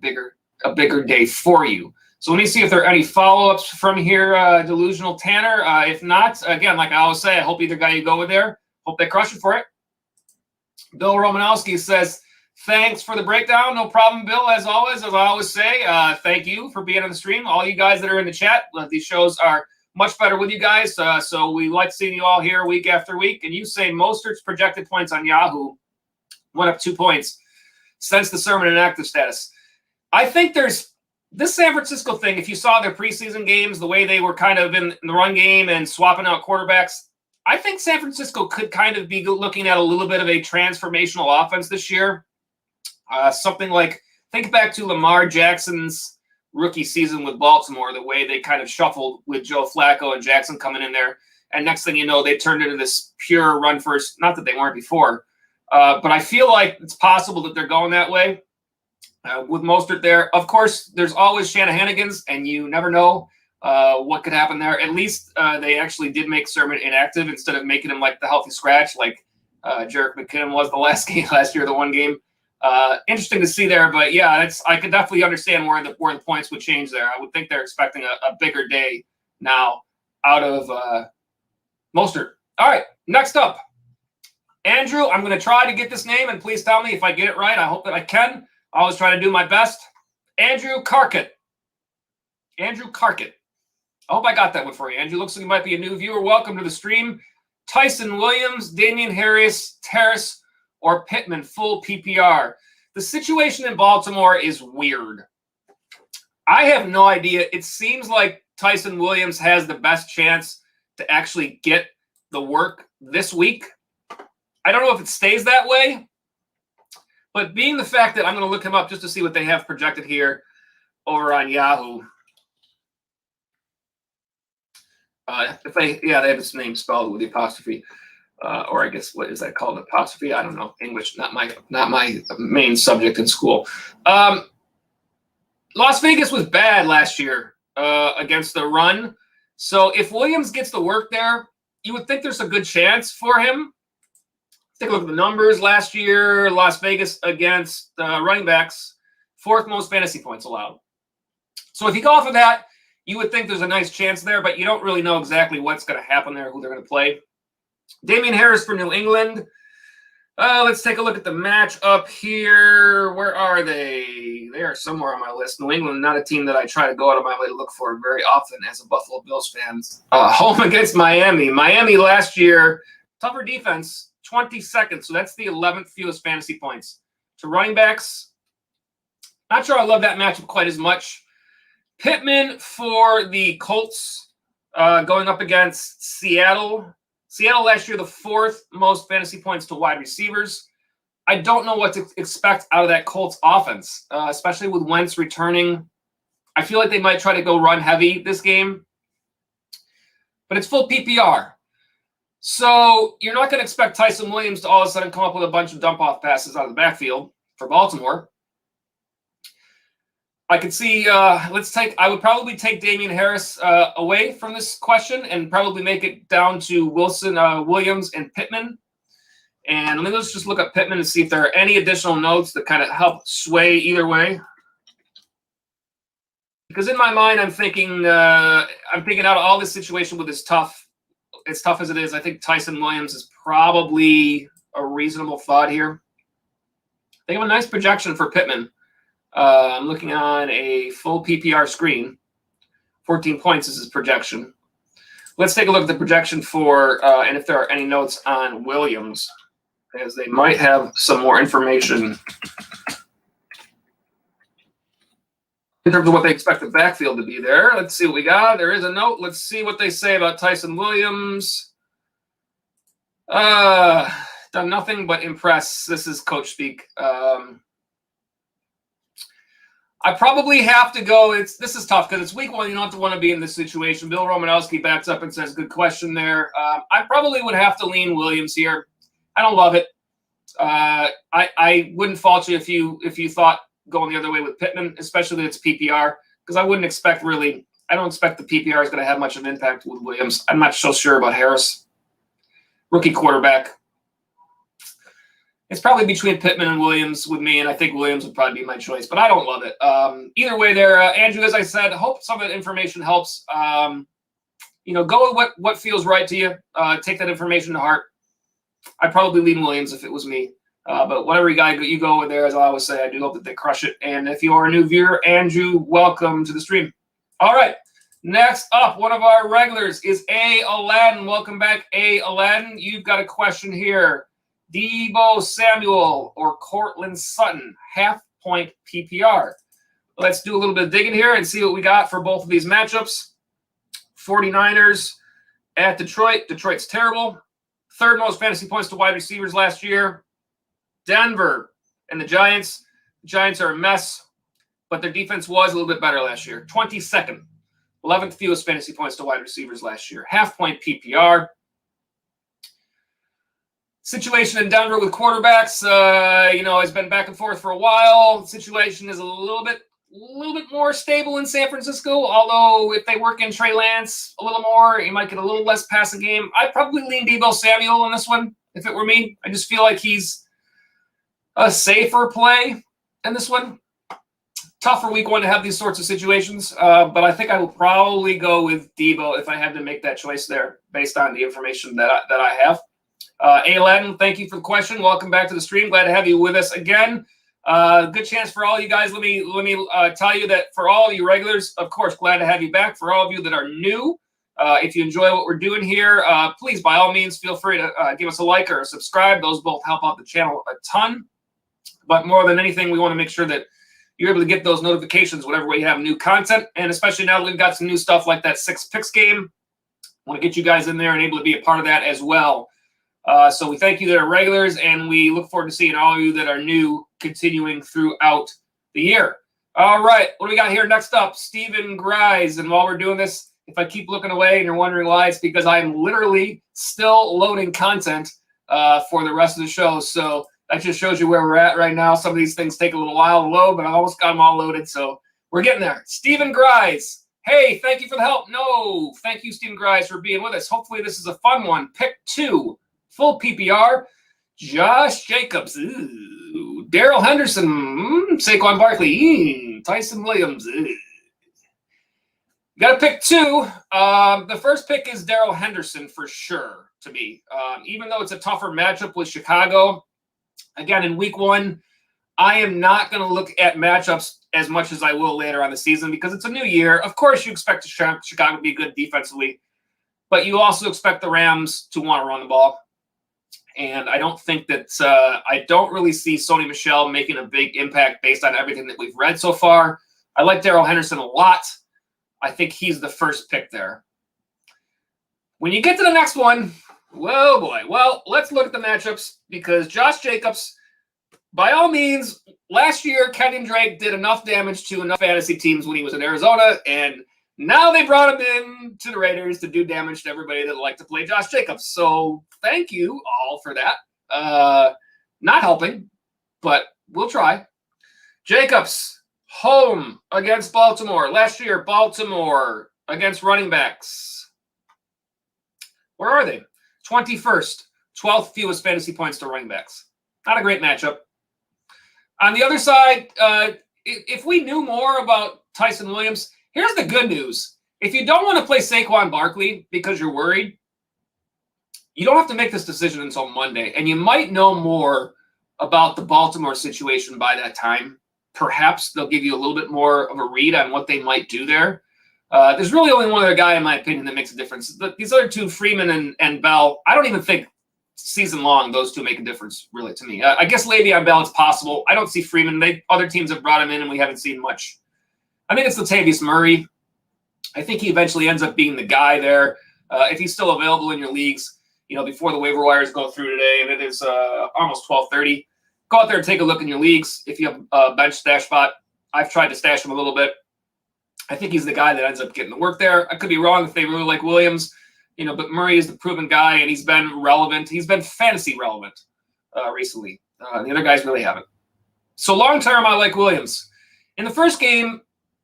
bigger day for you. So let me see if there are any follow-ups from here, Delusional Tanner. If not, again, like I always say, I hope either guy you go with there. Hope they crush it for it. Bill Romanowski says, thanks for the breakdown. No problem, Bill, as always. As I always say, thank you for being on the stream. All you guys that are in the chat, these shows are much better with you guys. So we like seeing you all here week after week. And you say Mostert's projected points on Yahoo went up 2 points since the sermon inactive status. I think there's this San Francisco thing. If you saw their preseason games, the way they were kind of in the run game and swapping out quarterbacks, I think San Francisco could kind of be looking at a little bit of a transformational offense this year. Something like, think back to Lamar Jackson's rookie season with Baltimore, the way they kind of shuffled with Joe Flacco and Jackson coming in there. And next thing you know, they turned into this pure run first. Not that they weren't before, but I feel like it's possible that they're going that way with Mostert there. Of course, there's always Shanahanigans, and you never know what could happen there. At least they actually did make Sermon inactive instead of making him like the healthy scratch, like Jerick McKinnon was the last year, the one game. Interesting to see there, but yeah, I could definitely understand where the points would change there. I would think they're expecting a bigger day now out of Mostert. All right, next up, Andrew. I'm going to try to get this name, and please tell me if I get it right. I hope that I can. I always try to do my best. Andrew Carkett. Andrew Carkett. I hope I got that one for you, Andrew. Looks like you might be a new viewer. Welcome to the stream. Tyson Williams, Damian Harris, Terrace, or Pittman, full PPR. The situation in Baltimore is weird. I have no idea. It seems like Tyson Williams has the best chance to actually get the work this week. I don't know if it stays that way, but being the fact that I'm going to look him up just to see what they have projected here over on Yahoo. They have his name spelled with the apostrophe. Or I guess, what is that called? Apostrophe? I don't know. English, not my main subject in school. Las Vegas was bad last year against the run. So if Williams gets the work there, you would think there's a good chance for him. Take a look at the numbers last year. Las Vegas against running backs, 4th most fantasy points allowed. So if you go off of that, you would think there's a nice chance there, but you don't really know exactly what's going to happen there, who they're going to play. Damian Harris for New England. Let's take a look at the match up here. Where are they? They are somewhere on my list. New England, not a team that I try to go out of my way to look for very often as a Buffalo Bills fan. Home against Miami. Miami last year, tougher defense, 22nd. So that's the 11th fewest fantasy points. To running backs, not sure I love that matchup quite as much. Pittman for the Colts going up against Seattle. Seattle last year, the 4th most fantasy points to wide receivers. I don't know what to expect out of that Colts offense, especially with Wentz returning. I feel like they might try to go run heavy this game, but it's full PPR. So you're not going to expect Tyson Williams to all of a sudden come up with a bunch of dump-off passes out of the backfield for Baltimore. I could see, I would probably take Damian Harris away from this question and probably make it down to Wilson, Williams, and Pittman. And let's just look up Pittman and see if there are any additional notes that kind of help sway either way. Because in my mind, I'm thinking out of all this situation with as tough as it is, I think Tyson Williams is probably a reasonable thought here. They have a nice projection for Pittman. I'm looking on a full PPR screen. 14 points is his projection. Let's take a look at the projection for, and if there are any notes on Williams, as they might have some more information in terms of what they expect the backfield to be there. Let's see what we got. There is a note. Let's see what they say about Tyson Williams. Done nothing but impress. This is coach speak. I probably have to go. This is tough because it's week 1. You don't have to want to be in this situation. Bill Romanowski backs up and says, good question there. I probably would have to lean Williams here. I don't love it. I wouldn't fault you if you thought going the other way with Pittman, especially that it's PPR, because I don't expect the PPR is going to have much of an impact with Williams. I'm not so sure about Harris. Rookie quarterback. It's probably between Pittman and Williams with me, and I think Williams would probably be my choice, but I don't love it. Either way there, Andrew, as I said, hope some of the information helps. Go with what feels right to you. Take that information to heart. I'd probably lean Williams if it was me. But whatever you go with there, as I always say, I do hope that they crush it. And if you are a new viewer, Andrew, welcome to the stream. All right. Next up, one of our regulars is A. Aladdin. Welcome back, A. Aladdin. You've got a question here. Deebo Samuel or Cortland Sutton, half-point PPR. Let's do a little bit of digging here and see what we got for both of these matchups. 49ers at Detroit. Detroit's terrible. Third most fantasy points to wide receivers last year. Denver and the Giants. The Giants are a mess, but their defense was a little bit better last year. 22nd. 11th fewest fantasy points to wide receivers last year. Half-point PPR. Situation in Denver with quarterbacks, has been back and forth for a while. Situation is a little bit more stable in San Francisco, although if they work in Trey Lance a little more, you might get a little less passing game. I'd probably lean Deebo Samuel in this one if it were me. I just feel like he's a safer play in this one. Tough for week one to have these sorts of situations, but I think I will probably go with Deebo if I had to make that choice there based on the information that I have. A. Aladdin, thank you for the question. Welcome back to the stream. Glad to have you with us again. Good chance for all you guys. Let me tell you that for all you regulars, of course, glad to have you back. For all of you that are new, if you enjoy what we're doing here, please, by all means, feel free to give us a like or a subscribe. Those both help out the channel a ton. But more than anything, we want to make sure that you're able to get those notifications whenever we have new content. And especially now that we've got some new stuff like that 6 picks game, I want to get you guys in there and able to be a part of that as well. So we thank you that are regulars, and we look forward to seeing all of you that are new continuing throughout the year. All right, what do we got here next up? Stephen Grise. And while we're doing this, if I keep looking away and you're wondering why, it's because I'm literally still loading content for the rest of the show. So that just shows you where we're at right now. Some of these things take a little while to load, but I almost got them all loaded. So we're getting there. Stephen Grise. Hey, thank you for the help. No, thank you, Stephen Grise, for being with us. Hopefully this is a fun one. Pick 2. Full PPR, Josh Jacobs, Daryl Henderson, Saquon Barkley, Tyson Williams. Got to pick 2. The first pick is Daryl Henderson for sure to me. Even though it's a tougher matchup with Chicago, again, in week 1, I am not going to look at matchups as much as I will later on the season because it's a new year. Of course, you expect Chicago to be good defensively, but you also expect the Rams to want to run the ball. And I don't think that I don't really see Sony Michel making a big impact based on everything that we've read so far. I like Daryl Henderson a lot. I think he's the first pick there. When you get to the next one, whoa, boy. Well, let's look at the matchups because Josh Jacobs, by all means, last year, Kenyon Drake did enough damage to enough fantasy teams when he was in Arizona, and now they brought him in to the Raiders to do damage to everybody that liked to play Josh Jacobs. So thank you all for that. Not helping, but we'll try. Jacobs, home against Baltimore. Last year, Baltimore against running backs. Where are they? 21st, 12th fewest fantasy points to running backs. Not a great matchup. On the other side, if we knew more about Tyson Williams, here's the good news. If you don't want to play Saquon Barkley because you're worried, you don't have to make this decision until Monday. And you might know more about the Baltimore situation by that time. Perhaps they'll give you a little bit more of a read on what they might do there. There's really only one other guy, in my opinion, that makes a difference. These other two, Freeman and Bell, I don't even think season long those two make a difference, really, to me. I guess Le'Veon Bell, it's possible. I don't see Freeman. Other teams have brought him in, and we haven't seen much. I think it's Latavius Murray. I think he eventually ends up being the guy there. If he's still available in your leagues, before the waiver wires go through today, and it is almost 12:30, go out there and take a look in your leagues. If you have a bench stash spot, I've tried to stash him a little bit. I think he's the guy that ends up getting the work there. I could be wrong if they really like Williams, but Murray is the proven guy, and he's been relevant. He's been fantasy relevant recently. The other guys really haven't. So long term, I like Williams. In the first game,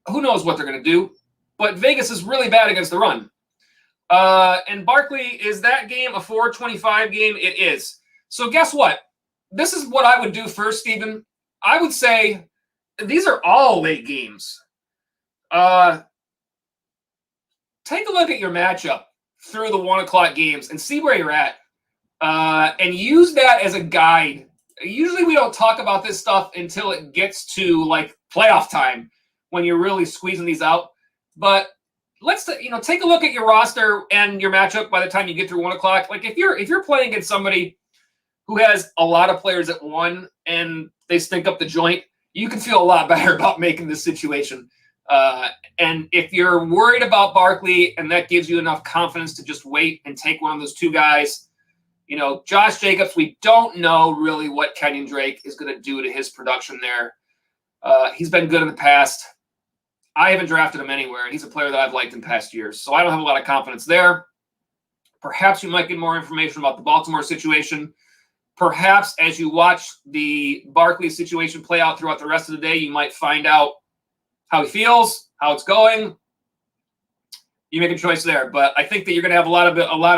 who knows what they're going to do. But Vegas is really bad against the run. And Barkley, is that game a 425 game? It is. So guess what? This is what I would do first, Stephen. I would say these are all late games. Take a look at your matchup through the 1 o'clock games and see where you're at. And use that as a guide. Usually we don't talk about this stuff until it gets to like playoff time when you're really squeezing these out. But let's take a look at your roster and your matchup by the time you get through 1 o'clock. Like if you're playing against somebody who has a lot of players at 1 and they stink up the joint, you can feel a lot better about making this situation. And if you're worried about Barkley and that gives you enough confidence to just wait and take one of those 2 guys, Josh Jacobs, we don't know really what Kenyon Drake is going to do to his production there. He's been good in the past. I haven't drafted him anywhere, and he's a player that I've liked in past years. So I don't have a lot of confidence there. Perhaps you might get more information about the Baltimore situation. Perhaps as you watch the Barkley situation play out throughout the rest of the day, you might find out how he feels, how it's going. You make a choice there. But I think that you're going to have a lot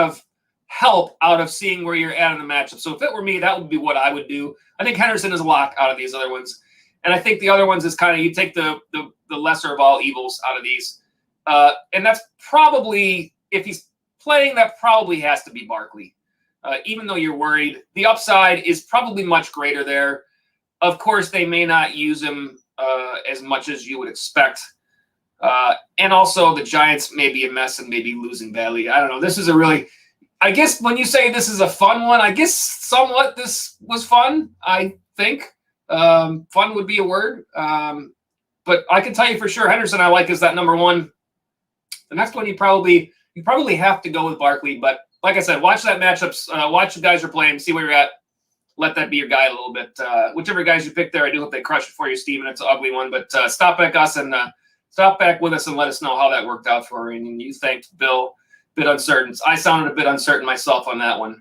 of help out of seeing where you're at in the matchup. So if it were me, that would be what I would do. I think Henderson is a lock out of these other ones. And I think the other ones is kind of you take the lesser of all evils out of these. And that's probably, if he's playing, that probably has to be Barkley. Even though you're worried, the upside is probably much greater there. Of course, they may not use him as much as you would expect. And also the Giants may be a mess and maybe losing badly. I don't know. This is I guess when you say this is a fun one, I guess somewhat this was fun, I think. Fun would be a word. But I can tell you for sure, Henderson I like is that number 1. The next one you probably have to go with Barkley. But like I said, watch that matchups, watch the guys you're playing, see where you're at. Let that be your guy a little bit. Whichever guys you pick there, I do hope they crush it for you, Steven. It's an ugly one. But stop back with us and let us know how that worked out for you. And you thanked Bill. Bit uncertain. I sounded a bit uncertain myself on that one.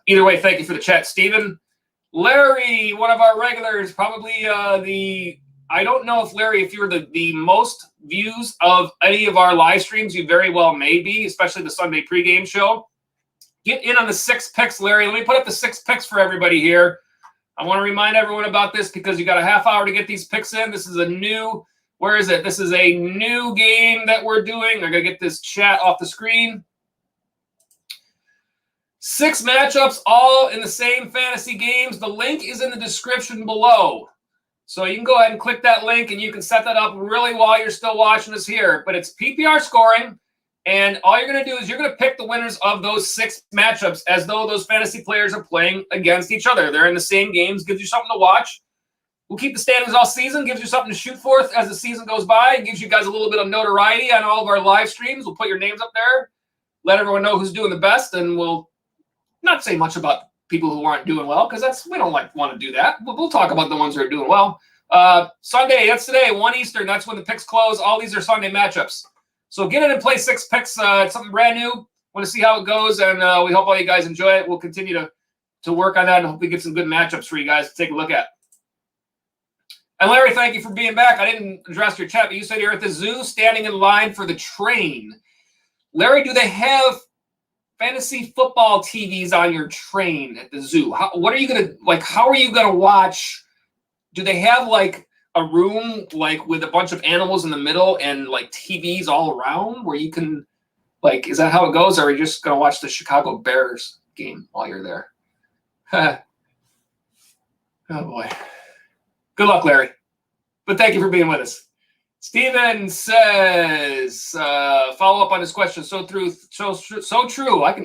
Either way, thank you for the chat, Steven. Larry, one of our regulars, probably I don't know if Larry, if you're the most views of any of our live streams, you very well may be, especially the Sunday pregame show. Get in on the 6 picks, Larry. Let me put up the 6 picks for everybody here. I want to remind everyone about this because you got a half hour to get these picks in. This is a new, where is it? This is a new game that we're doing. I'm going to get this chat off the screen. 6 matchups, all in the same fantasy games. The link is in the description below. So you can go ahead and click that link, and you can set that up really while you're still watching us here. But it's PPR scoring, and all you're going to do is you're going to pick the winners of those 6 matchups as though those fantasy players are playing against each other. They're in the same games, gives you something to watch. We'll keep the standings all season, gives you something to shoot for as the season goes by. It gives you guys a little bit of notoriety on all of our live streams. We'll put your names up there, let everyone know who's doing the best, and we'll not say much about people who aren't doing well because we don't want to do that. We'll talk about the ones who are doing well. Sunday, that's today, 1 Eastern. That's when the picks close. All these are Sunday matchups. So get in and play 6 picks. It's something brand new. Want to see how it goes, and we hope all you guys enjoy it. We'll continue to work on that and hopefully get some good matchups for you guys to take a look at. And Larry, thank you for being back. I didn't address your chat, but you said you're at the zoo standing in line for the train. Larry, do they have fantasy football TVs on your train at the zoo? How are you going to watch? Do they have like a room like with a bunch of animals in the middle and like TVs all around where you can is that how it goes? Or are you just going to watch the Chicago Bears game while you're there? Oh boy. Good luck, Larry. But thank you for being with us. Steven says, follow up on his question. So true.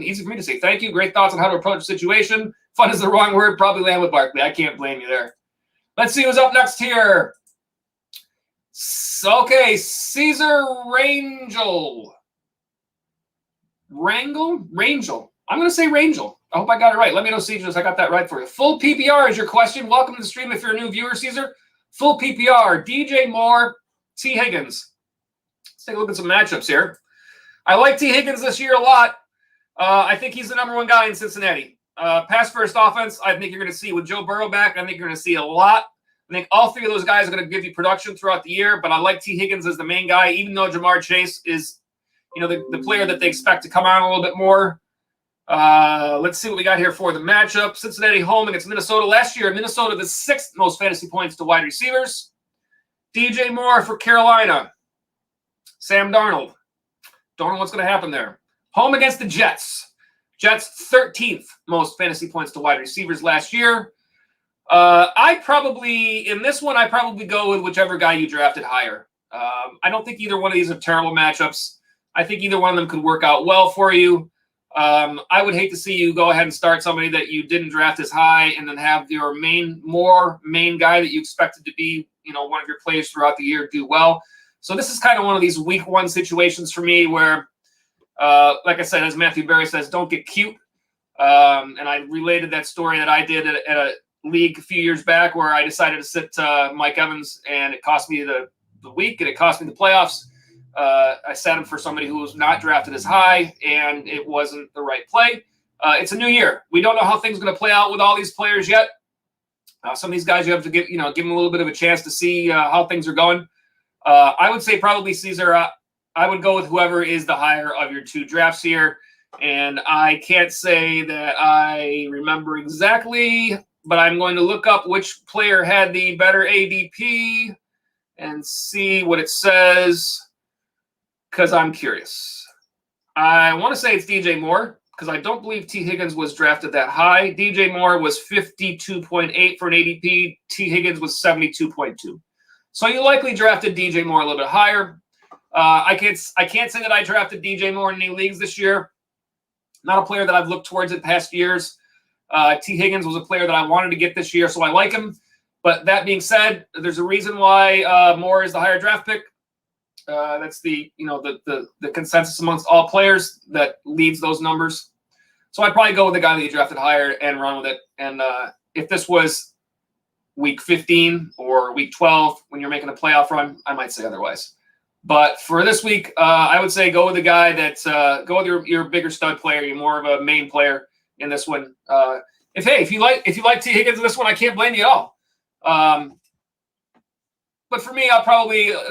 Easy for me to say thank you. Great thoughts on how to approach the situation. Fun is the wrong word. Probably land with Barkley. I can't blame you there. Let's see who's up next here. Okay, Caesar Rangel. Rangel. I'm going to say Rangel. I hope I got it right. Let me know, Caesar, if I got that right for you. Full PPR is your question. Welcome to the stream if you're a new viewer, Caesar. Full PPR. DJ Moore, T. Higgins. Let's take a look at some matchups here. I like T. Higgins this year a lot. I think he's the number 1 guy in Cincinnati. Pass first offense, I think you're going to see with Joe Burrow back. I think you're going to see a lot I think all three of those guys are going to give you production throughout the year, but I like T. Higgins as the main guy, even though Jamar Chase is, the player that they expect to come on a little bit more. Let's see what we got here for the matchup. Cincinnati home against Minnesota. Last year, Minnesota the 6th most fantasy points to wide receivers. DJ Moore for Carolina. Sam Darnold. Don't know what's going to happen there. Home against the Jets. Jets 13th most fantasy points to wide receivers last year. In this one, I probably go with whichever guy you drafted higher. I don't think either one of these are terrible matchups. I think either one of them could work out well for you. I would hate to see you go ahead and start somebody that you didn't draft as high and then have your main guy that you expected to be, one of your players throughout the year do well. So this is kind of one of these week one situations for me where, like I said, as Matthew Berry says, don't get cute. And I related that story that I did at a league a few years back where I decided to sit Mike Evans, and it cost me the week and it cost me the playoffs. I sat him for somebody who was not drafted as high, and it wasn't the right play. It's a new year. We don't know how things are going to play out with all these players yet. Some of these guys you have to give them a little bit of a chance to see how things are going. I would say probably Caesar. I would go with whoever is the higher of your two drafts here. And I can't say that I remember exactly, but I'm going to look up which player had the better ADP and see what it says because I'm curious. I want to say it's DJ Moore because I don't believe T. Higgins was drafted that high. DJ Moore was 52.8 for an ADP. T. Higgins was 72.2. So you likely drafted DJ Moore a little bit higher. I can't say that I drafted DJ Moore in any leagues this year. Not a player that I've looked towards in past years. T. Higgins was a player that I wanted to get this year, so I like him. But that being said, there's a reason why Moore is the higher draft pick. That's the consensus amongst all players that leads those numbers. So I'd probably go with the guy that you drafted higher and run with it. And if this was week 15 or week 12 when you're making a playoff run, I might say otherwise. But for this week, I would say go with the guy that go with your bigger stud player. You're more of a main player in this one. If you like T. Higgins in this one, I can't blame you at all. But for me,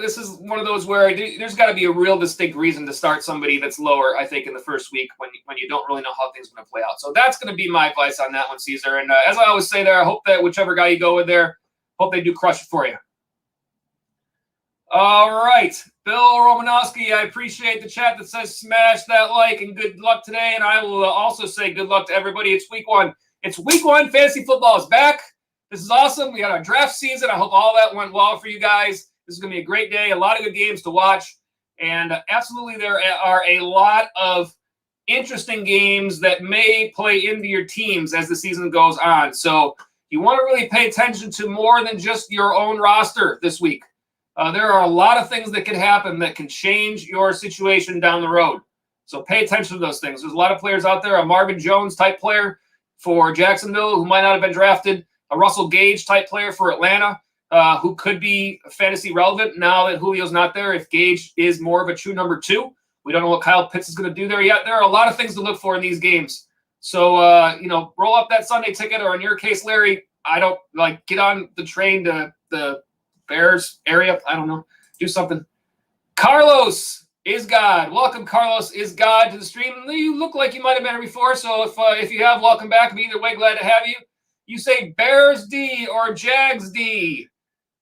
this is one of those where there's got to be a real distinct reason to start somebody that's lower, I think, in the first week when you don't really know how things are going to play out. So that's going to be my advice on that one, Caesar. And as I always say there, I hope that whichever guy you go with there, hope they do crush it for you. All right. Bill Romanowski, I appreciate the chat that says smash that like and good luck today. And I will also say good luck to everybody. It's week one. It's week one. Fantasy football is back. This is awesome. We got our draft season. I hope all that went well for you guys. This is going to be a great day. A lot of good games to watch. And absolutely there are a lot of interesting games that may play into your teams as the season goes on. So you want to really pay attention to more than just your own roster this week. There are a lot of things that can happen that can change your situation down the road. So pay attention to those things. There's a lot of players out there, a Marvin Jones type player for Jacksonville who might not have been drafted, a Russell Gage type player for Atlanta who could be fantasy relevant now that Julio's not there. If Gage is more of a true number two, we don't know what Kyle Pitts is going to do there yet. There are a lot of things to look for in these games. So, roll up that Sunday ticket, or in your case, Larry, get on the train to the Bears area. I don't know. Do something. Carlos is God. Welcome, Carlos is God, to the stream. You look like you might have been here before, so if you have, welcome back. But either way, glad to have you. You say Bears D or Jags D.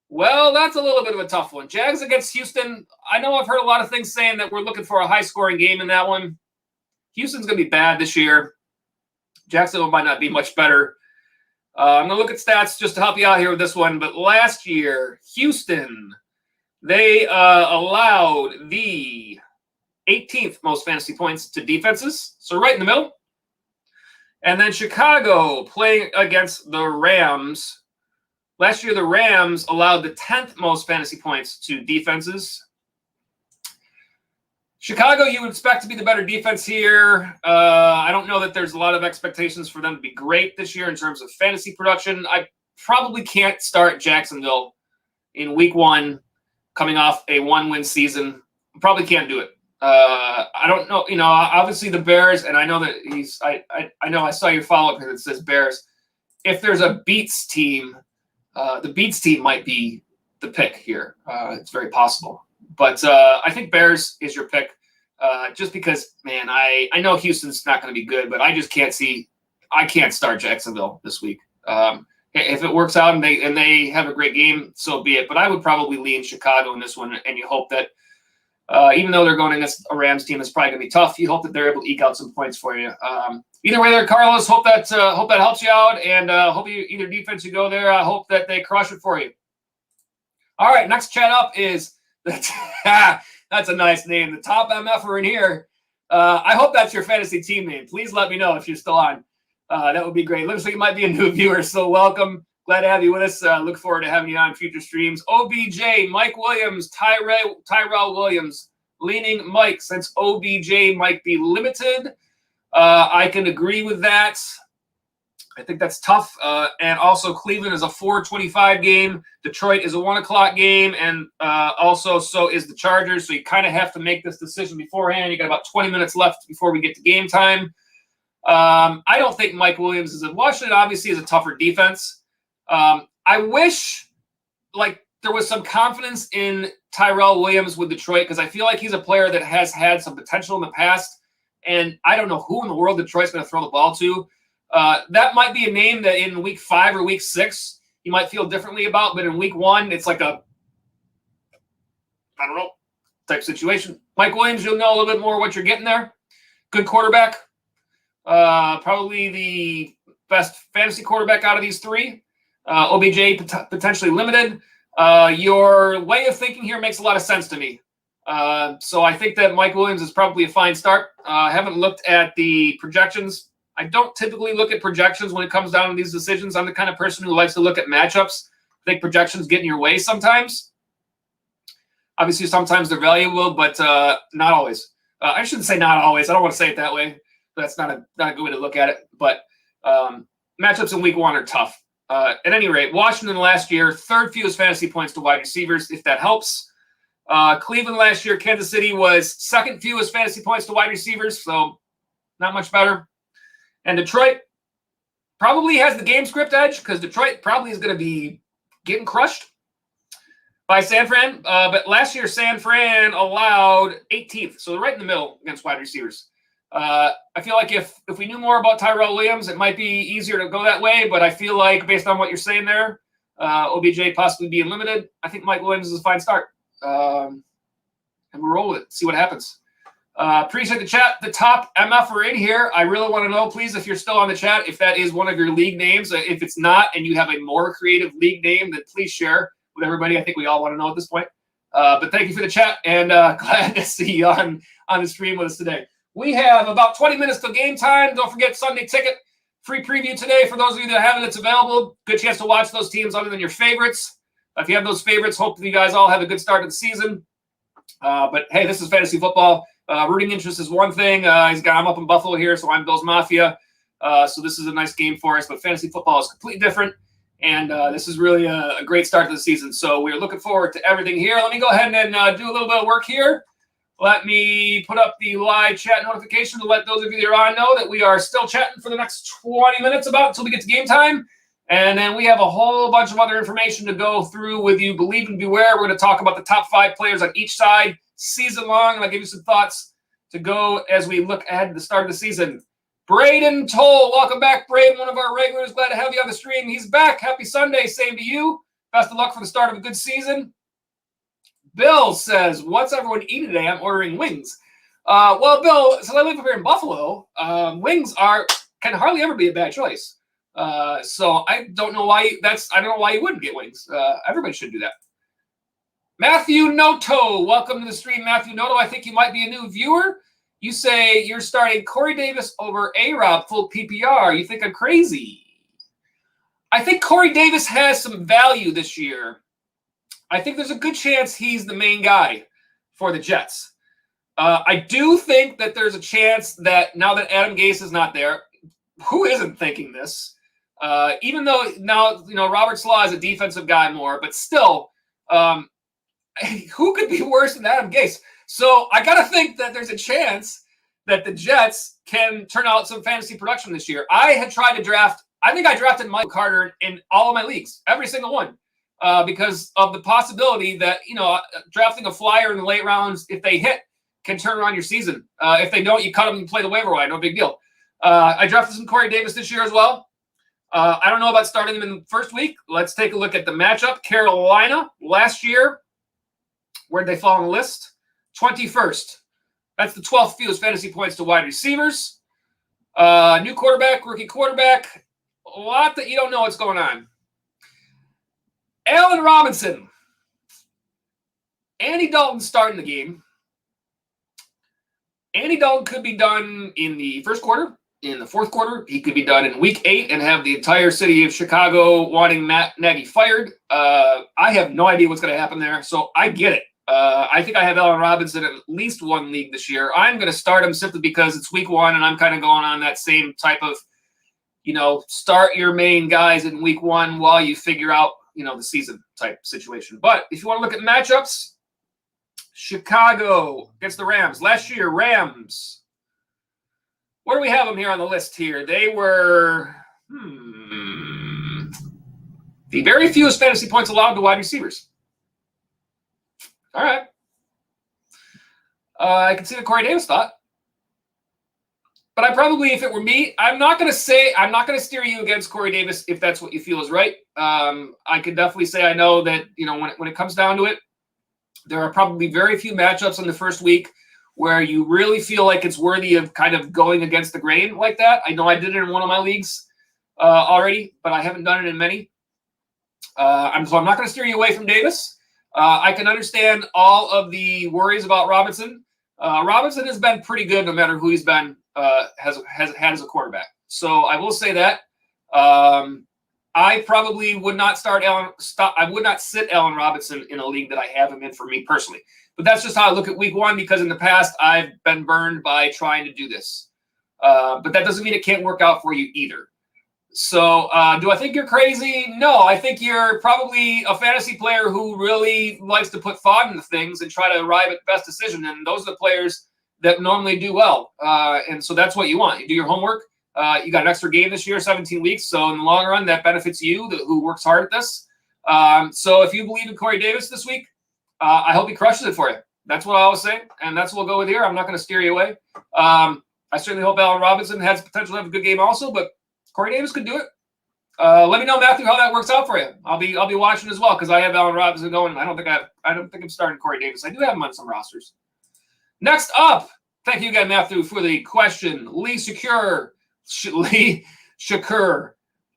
Well, that's a little bit of a tough one. Jags against Houston. I know I've heard a lot of things saying that we're looking for a high-scoring game in that one. Houston's going to be bad this year. Jacksonville might not be much better. I'm going to look at stats just to help you out here with this one. But last year, Houston, they allowed the 18th most fantasy points to defenses. So right in the middle. And then Chicago playing against the Rams. Last year, the Rams allowed the 10th most fantasy points to defenses. Chicago, you would expect to be the better defense here. I don't know that there's a lot of expectations for them to be great this year in terms of fantasy production. I probably can't start Jacksonville in week one coming off a one-win season. Probably can't do it. I don't know. Obviously the Bears, and I know that I know I saw your follow-up here that says Bears. If there's a beats team the Beats team might be the pick here. It's very possible. But I think Bears is your pick just because, man, I know Houston's not going to be good, but I just can't see – I can't start Jacksonville this week. If it works out and they have a great game, so be it. But I would probably lean Chicago in this one, and you hope that even though they're going against a Rams team that's probably going to be tough, you hope that they're able to eke out some points for you. Either way there, Carlos, hope that helps you out, and hope you either defense you go there. I hope that they crush it for you. All right, next chat up is that's a nice name. The top MFer in here. I hope that's your fantasy team name. Please let me know if you're still on. That would be great. Looks like you might be a new viewer, so welcome. Glad to have you with us. Look forward to having you on future streams. OBJ, Mike Williams, Tyrell Williams, leaning Mike since OBJ might be limited. I can agree with that. I think that's tough. And also Cleveland is a 4:25 game. Detroit is a 1 o'clock game. And also so is the Chargers. So you kind of have to make this decision beforehand. You got about 20 minutes left before we get to game time. I don't think Mike Williams is – Washington obviously is a tougher defense. I wish there was some confidence in Tyrell Williams with Detroit because I feel like he's a player that has had some potential in the past. And I don't know who in the world Detroit's going to throw the ball to. That might be a name that in week 5 or week 6 you might feel differently about, but in week 1 it's like a I don't know type situation. Mike Williams, you'll know a little bit more what you're getting there. Good quarterback, probably the best fantasy quarterback out of these 3. OBJ potentially limited. Your way of thinking here makes a lot of sense to me. So I think that Mike Williams is probably a fine start. I haven't looked at the projections. I don't typically look at projections when it comes down to these decisions. I'm the kind of person who likes to look at matchups. I think projections get in your way sometimes. Obviously, sometimes they're valuable, but not always. I shouldn't say not always. I don't want to say it that way. That's not a good way to look at it. But matchups in week 1 are tough. At any rate, Washington last year, 3rd fewest fantasy points to wide receivers, if that helps. Cleveland last year, Kansas City was 2nd fewest fantasy points to wide receivers, so not much better. And Detroit probably has the game script edge because Detroit probably is going to be getting crushed by San Fran. But last year, San Fran allowed 18th, so they're right in the middle against wide receivers. I feel like if we knew more about Tyrell Williams, it might be easier to go that way. But I feel like based on what you're saying there, OBJ possibly being limited, I think Mike Williams is a fine start. And we'll roll with it, see what happens. Appreciate the chat. The top MFer in here, I really want to know, please, if you're still on the chat, if that is one of your league names. If it's not and you have a more creative league name, then please share with everybody. I think we all want to know at this point. But thank you for the chat, and glad to see you on the stream with us today. We have about 20 minutes till game time. Don't forget Sunday Ticket. Free preview today for those of you that have it. It's available. Good chance to watch those teams other than your favorites. If you have those favorites, hope that you guys all have a good start to the season. But, hey, this is fantasy football. Rooting interest is one thing. I'm up in Buffalo here, so I'm Bills Mafia. So this is a nice game for us. But fantasy football is completely different. And this is really a great start to the season. So we're looking forward to everything here. Let me go ahead and do a little bit of work here. Let me put up the live chat notification to let those of you that are on know that we are still chatting for the next 20 minutes until we get to game time. And then we have a whole bunch of other information to go through with you. Believe and beware. We're going to talk about the top 5 players on each side season long. And I'll give you some thoughts to go as we look ahead to the start of the season. Braden Toll, welcome back, Braden, one of our regulars. Glad to have you on the stream. He's back. Happy Sunday. Same to you. Best of luck for the start of a good season. Bill says, what's everyone eating today? I'm ordering wings. Well, Bill, since I live up here in Buffalo, wings can hardly ever be a bad choice. So I don't know why you wouldn't get wings. Everybody should do that. Matthew Noto, welcome to the stream, Matthew Noto. I think you might be a new viewer. You say you're starting Corey Davis over A-Rob full PPR. You think I'm crazy? I think Corey Davis has some value this year. I think there's a good chance he's the main guy for the Jets. I do think that there's a chance that now that Adam Gase is not there, who isn't thinking this? Even though now, Robert Slaw is a defensive guy more, but still, who could be worse than Adam Gase? So I got to think that there's a chance that the Jets can turn out some fantasy production this year. I had tried to draft I think I drafted Michael Carter in all of my leagues, every single one, because of the possibility that, drafting a flyer in the late rounds, if they hit, can turn around your season. If they don't, you cut them and play the waiver wire. No big deal. I drafted some Corey Davis this year as well. I don't know about starting him in the first week. Let's take a look at the matchup. Carolina last year, where'd they fall on the list? 21st. That's the 12th fewest fantasy points to wide receivers. New quarterback, rookie quarterback. A lot that you don't know what's going on. Allen Robinson. Andy Dalton starting the game. Andy Dalton could be done in the first quarter, in the fourth quarter. He could be done in week 8 and have the entire city of Chicago wanting Matt Nagy fired. I have no idea what's going to happen there, so I get it. I think I have Allen Robinson in at least one league this year. I'm going to start him simply because it's week 1, and I'm kind of going on that same type of, start your main guys in week 1 while you figure out, the season type situation. But if you want to look at matchups, Chicago against the Rams. Last year, Rams. Where do we have them here on the list here? They were the very fewest fantasy points allowed to wide receivers. All right. I can see the Corey Davis thought. But I probably, if it were me, I'm not going to steer you against Corey Davis if that's what you feel is right. I could definitely say I know that, when it comes down to it, there are probably very few matchups in the first week where you really feel like it's worthy of kind of going against the grain like that. I know I did it in one of my leagues already, but I haven't done it in many. So I'm not going to steer you away from Davis. I can understand all of the worries about Robinson. Robinson has been pretty good no matter who he's been has had as a quarterback. So I will say that. I probably would not I would not sit Allen Robinson in a league that I have him in for me personally. But that's just how I look at week 1 because in the past I've been burned by trying to do this. But that doesn't mean it can't work out for you either. So do I think you're crazy? No, I think you're probably a fantasy player who really likes to put thought into things and try to arrive at the best decision. And those are the players that normally do well. And so that's what you want. You do your homework. You got an extra game this year, 17 weeks. So in the long run, that benefits you, who works hard at this. So if you believe in Corey Davis this week, I hope he crushes it for you. That's what I always say. And that's what we'll go with here. I'm not going to steer you away. I certainly hope Allen Robinson has potential to have a good game also, but Corey Davis could do it. Let me know, Matthew, how that works out for you. I'll be watching as well because I have Allen Robinson going. I don't think I'm starting Corey Davis. I do have him on some rosters. Next up, thank you again, Matthew, for the question. Lee Shakur.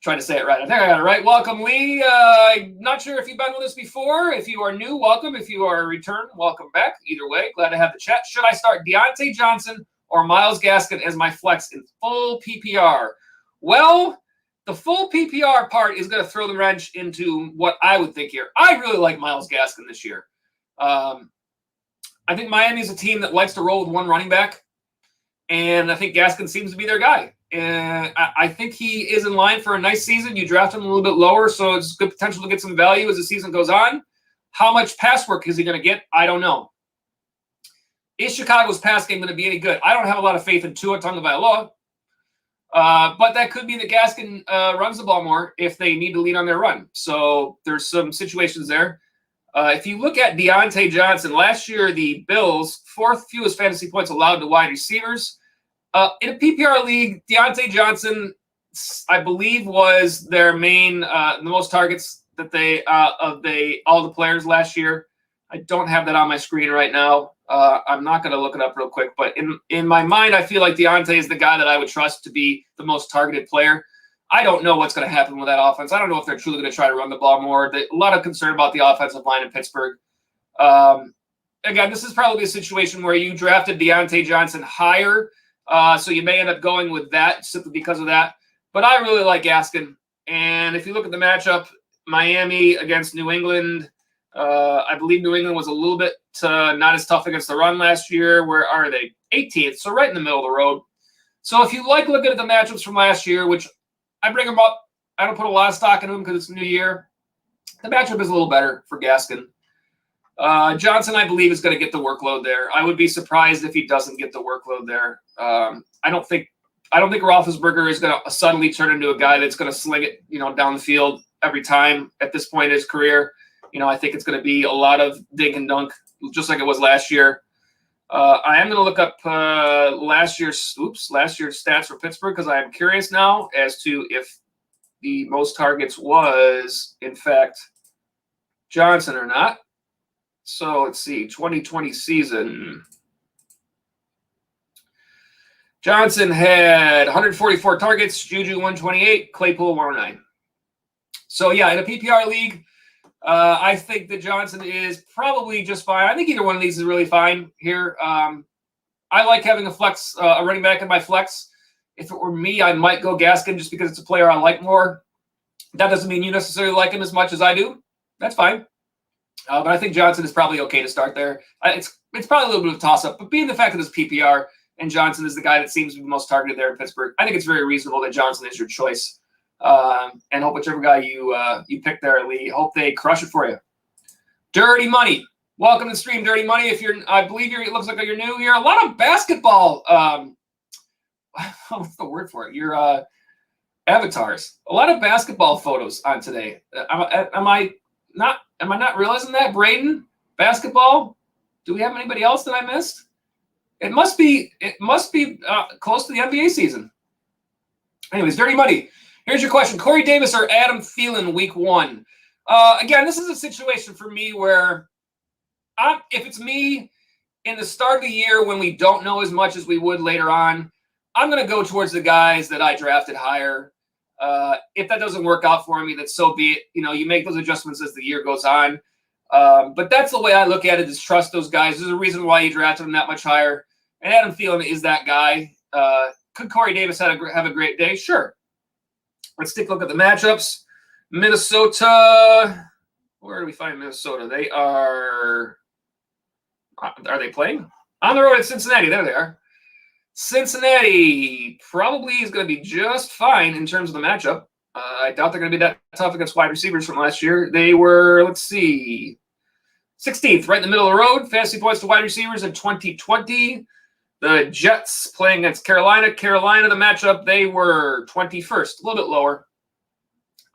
Trying to say it right. I think I got it right. Welcome, Lee. I'm not sure if you've been with us before. If you are new, welcome. If you are a return, welcome back. Either way, glad to have the chat. Should I start Deontay Johnson or Myles Gaskin as my flex in full PPR? Well, the full PPR part is going to throw the wrench into what I would think here. I really like Myles Gaskin this year. I think Miami is a team that likes to roll with one running back, and I think Gaskin seems to be their guy. And I think he is in line for a nice season. You draft him a little bit lower, so it's good potential to get some value as the season goes on. How much pass work is he going to get? I don't know. Is Chicago's pass game going to be any good? I don't have a lot of faith in Tua Tagovailoa. But that could be that Gaskin runs the ball more if they need to lead on their run. So there's some situations there. If you look at Deontay Johnson, last year the Bills, 4th fewest fantasy points allowed to wide receivers. In a PPR league, Deontay Johnson, I believe, was their main, the most targets that all the players last year. I don't have that on my screen right now. I'm not going to look it up real quick, but in my mind, I feel like Deontay is the guy that I would trust to be the most targeted player. I don't know what's going to happen with that offense. I don't know if they're truly going to try to run the ball more. A lot of concern about the offensive line in Pittsburgh. Again, this is probably a situation where you drafted Deontay Johnson higher, so you may end up going with that simply because of that. But I really like Gaskin. And if you look at the matchup, Miami against New England, I believe New England was a little bit not as tough against the run last year. Where are they? 18th, so right in the middle of the road. So if you like looking at the matchups from last year, which I bring them up, I don't put a lot of stock in them because it's a new year. The matchup is a little better for Gaskin. Johnson, I believe, is going to get the workload there. I would be surprised if he doesn't get the workload there. I I don't think Roethlisberger is going to suddenly turn into a guy that's going to sling it, down the field every time at this point in his career. I think it's going to be a lot of dink and dunk, just like it was last year. I am going to look up last year's stats for Pittsburgh because I am curious now as to if the most targets was, in fact, Johnson or not. So let's see, 2020 season. Johnson had 144 targets, Juju 128, Claypool 109. So, yeah, in a PPR league, I think that Johnson is probably just fine. I think either one of these is really fine here. I like having a running back in my flex. If it were me, I might go Gaskin just because it's a player I like more. That doesn't mean you necessarily like him as much as I do. That's fine. But I think Johnson is probably okay to start there. It's probably a little bit of a toss-up, but being the fact that it's PPR and Johnson is the guy that seems to be most targeted there in Pittsburgh, I think it's very reasonable that Johnson is your choice. And hope whichever guy you pick there, Lee, hope they crush it for you. Dirty Money. Welcome to the stream, Dirty Money. I believe it looks like you're new here. A lot of basketball. What's the word for it? Your avatars. A lot of basketball photos on today. Am I not realizing that? Braden, basketball. Do we have anybody else that I missed? It must be close to the NBA season. Anyways, Dirty Money. Here's your question. Corey Davis or Adam Thielen week 1? Again, this is a situation for me where if it's me in the start of the year when we don't know as much as we would later on, I'm going to go towards the guys that I drafted higher. If that doesn't work out for me, then so be it. You make those adjustments as the year goes on. But that's the way I look at it, is trust those guys. There's a reason why you drafted them that much higher. And Adam Thielen is that guy. Could Corey Davis have a great day? Sure. Let's take a look at the matchups. Minnesota. Where do we find Minnesota? They are they playing? On the road at Cincinnati. There they are. Cincinnati probably is going to be just fine in terms of the matchup. I doubt they're going to be that tough against wide receivers from last year. They were, 16th, right in the middle of the road. Fantasy points to wide receivers in 2020. The Jets playing against Carolina. Carolina, the matchup, they were 21st, a little bit lower.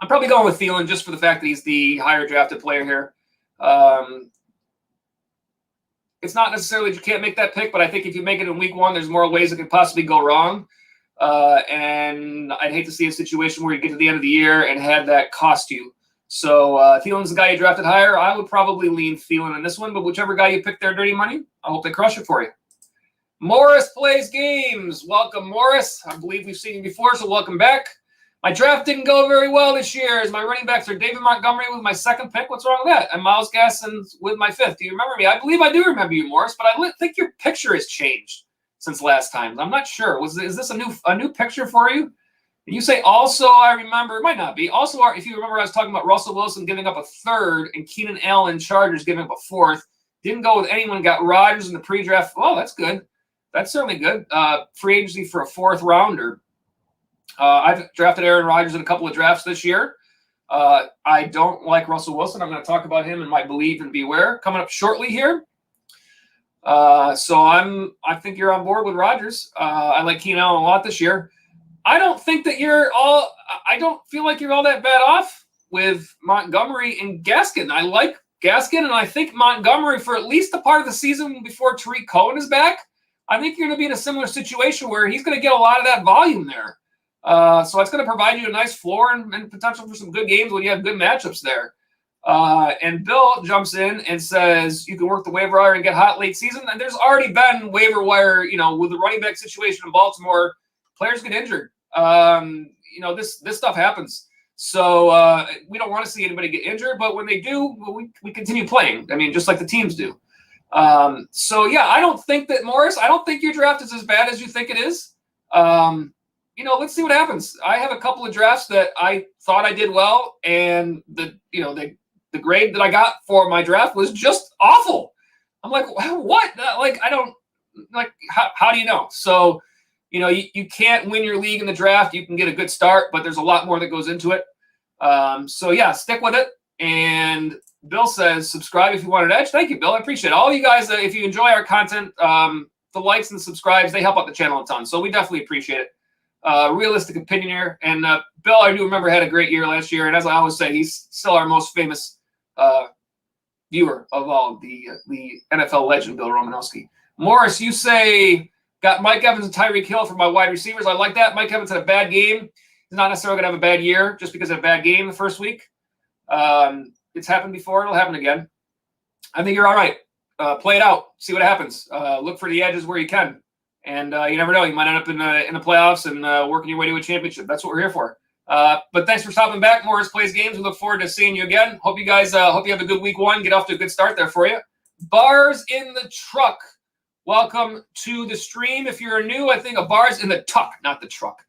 I'm probably going with Thielen just for the fact that he's the higher drafted player here. It's not necessarily that you can't make that pick, but I think if you make it in week 1, there's more ways it could possibly go wrong. And I'd hate to see a situation where you get to the end of the year and have that cost you. So Thielen's the guy you drafted higher. I would probably lean Thielen in this one, but whichever guy you pick there, Dirty Money, I hope they crush it for you. Morris Plays Games. Welcome, Morris. I believe we've seen you before, so welcome back. My draft didn't go very well this year, as my running backs are David Montgomery with my 2nd pick. What's wrong with that? And Miles Gaskin with my 5th. Do you remember me? I believe I do remember you, Morris, but I think your picture has changed since last time. I'm not sure. Is this a new picture for you? And you say also, I remember. It might not be. Also, if you remember, I was talking about Russell Wilson giving up a 3rd and Keenan Allen Chargers giving up a 4th. Didn't go with anyone. Got Rodgers in the pre-draft. Oh, that's good. That's certainly good. Free agency for a 4th rounder. I've drafted Aaron Rodgers in a couple of drafts this year. I don't like Russell Wilson. I'm going to talk about him in my Believe and Beware coming up shortly here. So I think you're on board with Rodgers. I like Keenan Allen a lot this year. I don't feel like you're all that bad off with Montgomery and Gaskin. I like Gaskin, and I think Montgomery for at least a part of the season before Tariq Cohen is back. I think you're going to be in a similar situation where he's going to get a lot of that volume there. So it's going to provide you a nice floor and potential for some good games when you have good matchups there. And Bill jumps in and says you can work the waiver wire and get hot late season. And there's already been waiver wire, with the running back situation in Baltimore, players get injured. This stuff happens. So we don't want to see anybody get injured, but when they do, we continue playing. I mean, just like the teams do. I don't think that, Morris, I don't think your draft is as bad as you think it is. Let's see what happens. I have a couple of drafts that I thought I did well, and the grade that I got for my draft was just awful. I'm like, what? How do you know? So, you can't win your league in the draft. You can get a good start, but there's a lot more that goes into it. Stick with it. And Bill says, subscribe if you want an edge. Thank you, Bill. I appreciate it. All you guys, if you enjoy our content, the likes and the subscribes, they help out the channel a ton. So we definitely appreciate it. realistic opinion here. And Bill, I do remember, had a great year last year. And as I always say, he's still our most famous viewer of all, the NFL legend, Bill Romanowski. Morris, you say, got Mike Evans and Tyreek Hill for my wide receivers. I like that. Mike Evans had a bad game. He's not necessarily going to have a bad year just because of a bad game the first week. It's happened before. It'll happen again. I think you're all right. Play it out. See what happens. Look for the edges where you can. And you never know. You might end up in the playoffs and working your way to a championship. That's what we're here for. But thanks for stopping back. Morris Plays Games. We look forward to seeing you again. Hope you guys hope you have a good week one. Get off to a good start there for you. Bars in the truck. Welcome to the stream. If you're new, I think a bars in the tuck, not the truck.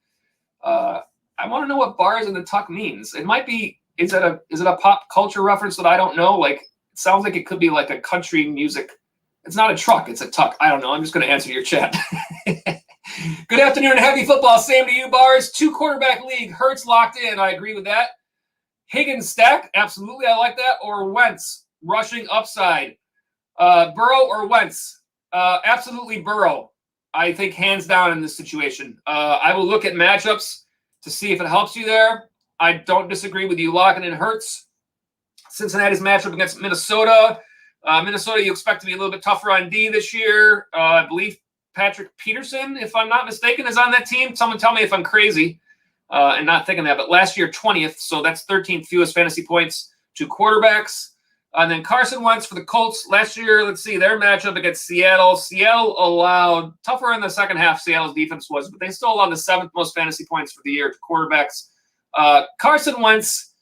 I want to know what bars in the tuck means. It might be. Is it a pop culture reference that I don't know? Like, it sounds like it could be like a country music. It's not a truck. It's a tuck. I don't know. I'm just going to answer your chat. Good afternoon and happy football. Same to you, Bars. 2-quarterback league. Hurts locked in. I agree with that. Higgins stack. Absolutely. I like that. Or Wentz. Rushing upside. Burrow or Wentz. Absolutely Burrow. I think hands down in this situation. I will look at matchups to see if it helps you there. I don't disagree with you locking in Hurts. Cincinnati's matchup against Minnesota. Minnesota, you expect to be a little bit tougher on D this year. I believe Patrick Peterson, if I'm not mistaken, is on that team. Someone tell me if I'm crazy and not thinking that. But last year, 20th, so that's 13th fewest fantasy points to quarterbacks. And then Carson Wentz for the Colts. Last year, let's see, their matchup against Seattle. Seattle allowed, tougher in the second half, Seattle's defense was, but they still allowed the 7th most fantasy points for the year to quarterbacks. Carson Wentz,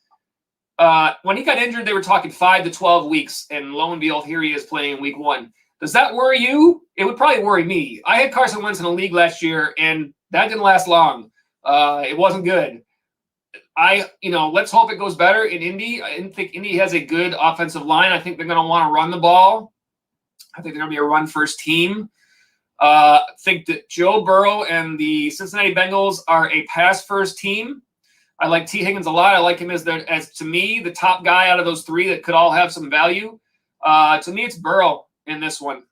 when he got injured, they were talking 5 to 12 weeks, and lo and behold, here he is playing in week 1. Does that worry you? It would probably worry me. I had Carson Wentz in a league last year, and that didn't last long. It wasn't good. Let's hope it goes better in Indy. I didn't think Indy has a good offensive line. I think they're going to want to run the ball. I think they're going to be a run-first team. Think that Joe Burrow and the Cincinnati Bengals are a pass-first team. I like T. Higgins a lot. I like him as to me, the top guy out of those three that could all have some value. To me, it's Burrow in this one.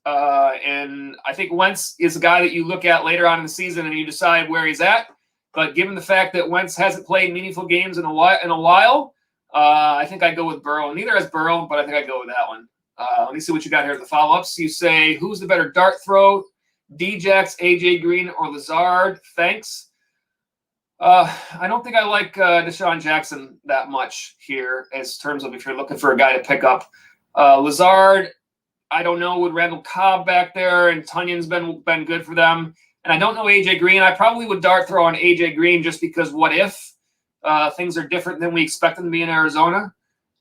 And I think Wentz is a guy that you look at later on in the season and you decide where he's at. But given the fact that Wentz hasn't played meaningful games in a while, I think I go with Burrow. Neither has Burrow, but I think I go with that one. Let me see what you got here in the follow-ups. You say, who's the better dart throw, Djax, AJ Green, or Lazard? Thanks. I don't think I like Deshaun Jackson that much here as terms of if you're looking for a guy to pick up. Lazard, I don't know, with Randall Cobb back there, and Tunyon's been good for them. And I don't know AJ Green. I probably would dart throw on AJ Green just because what if things are different than we expect them to be in Arizona.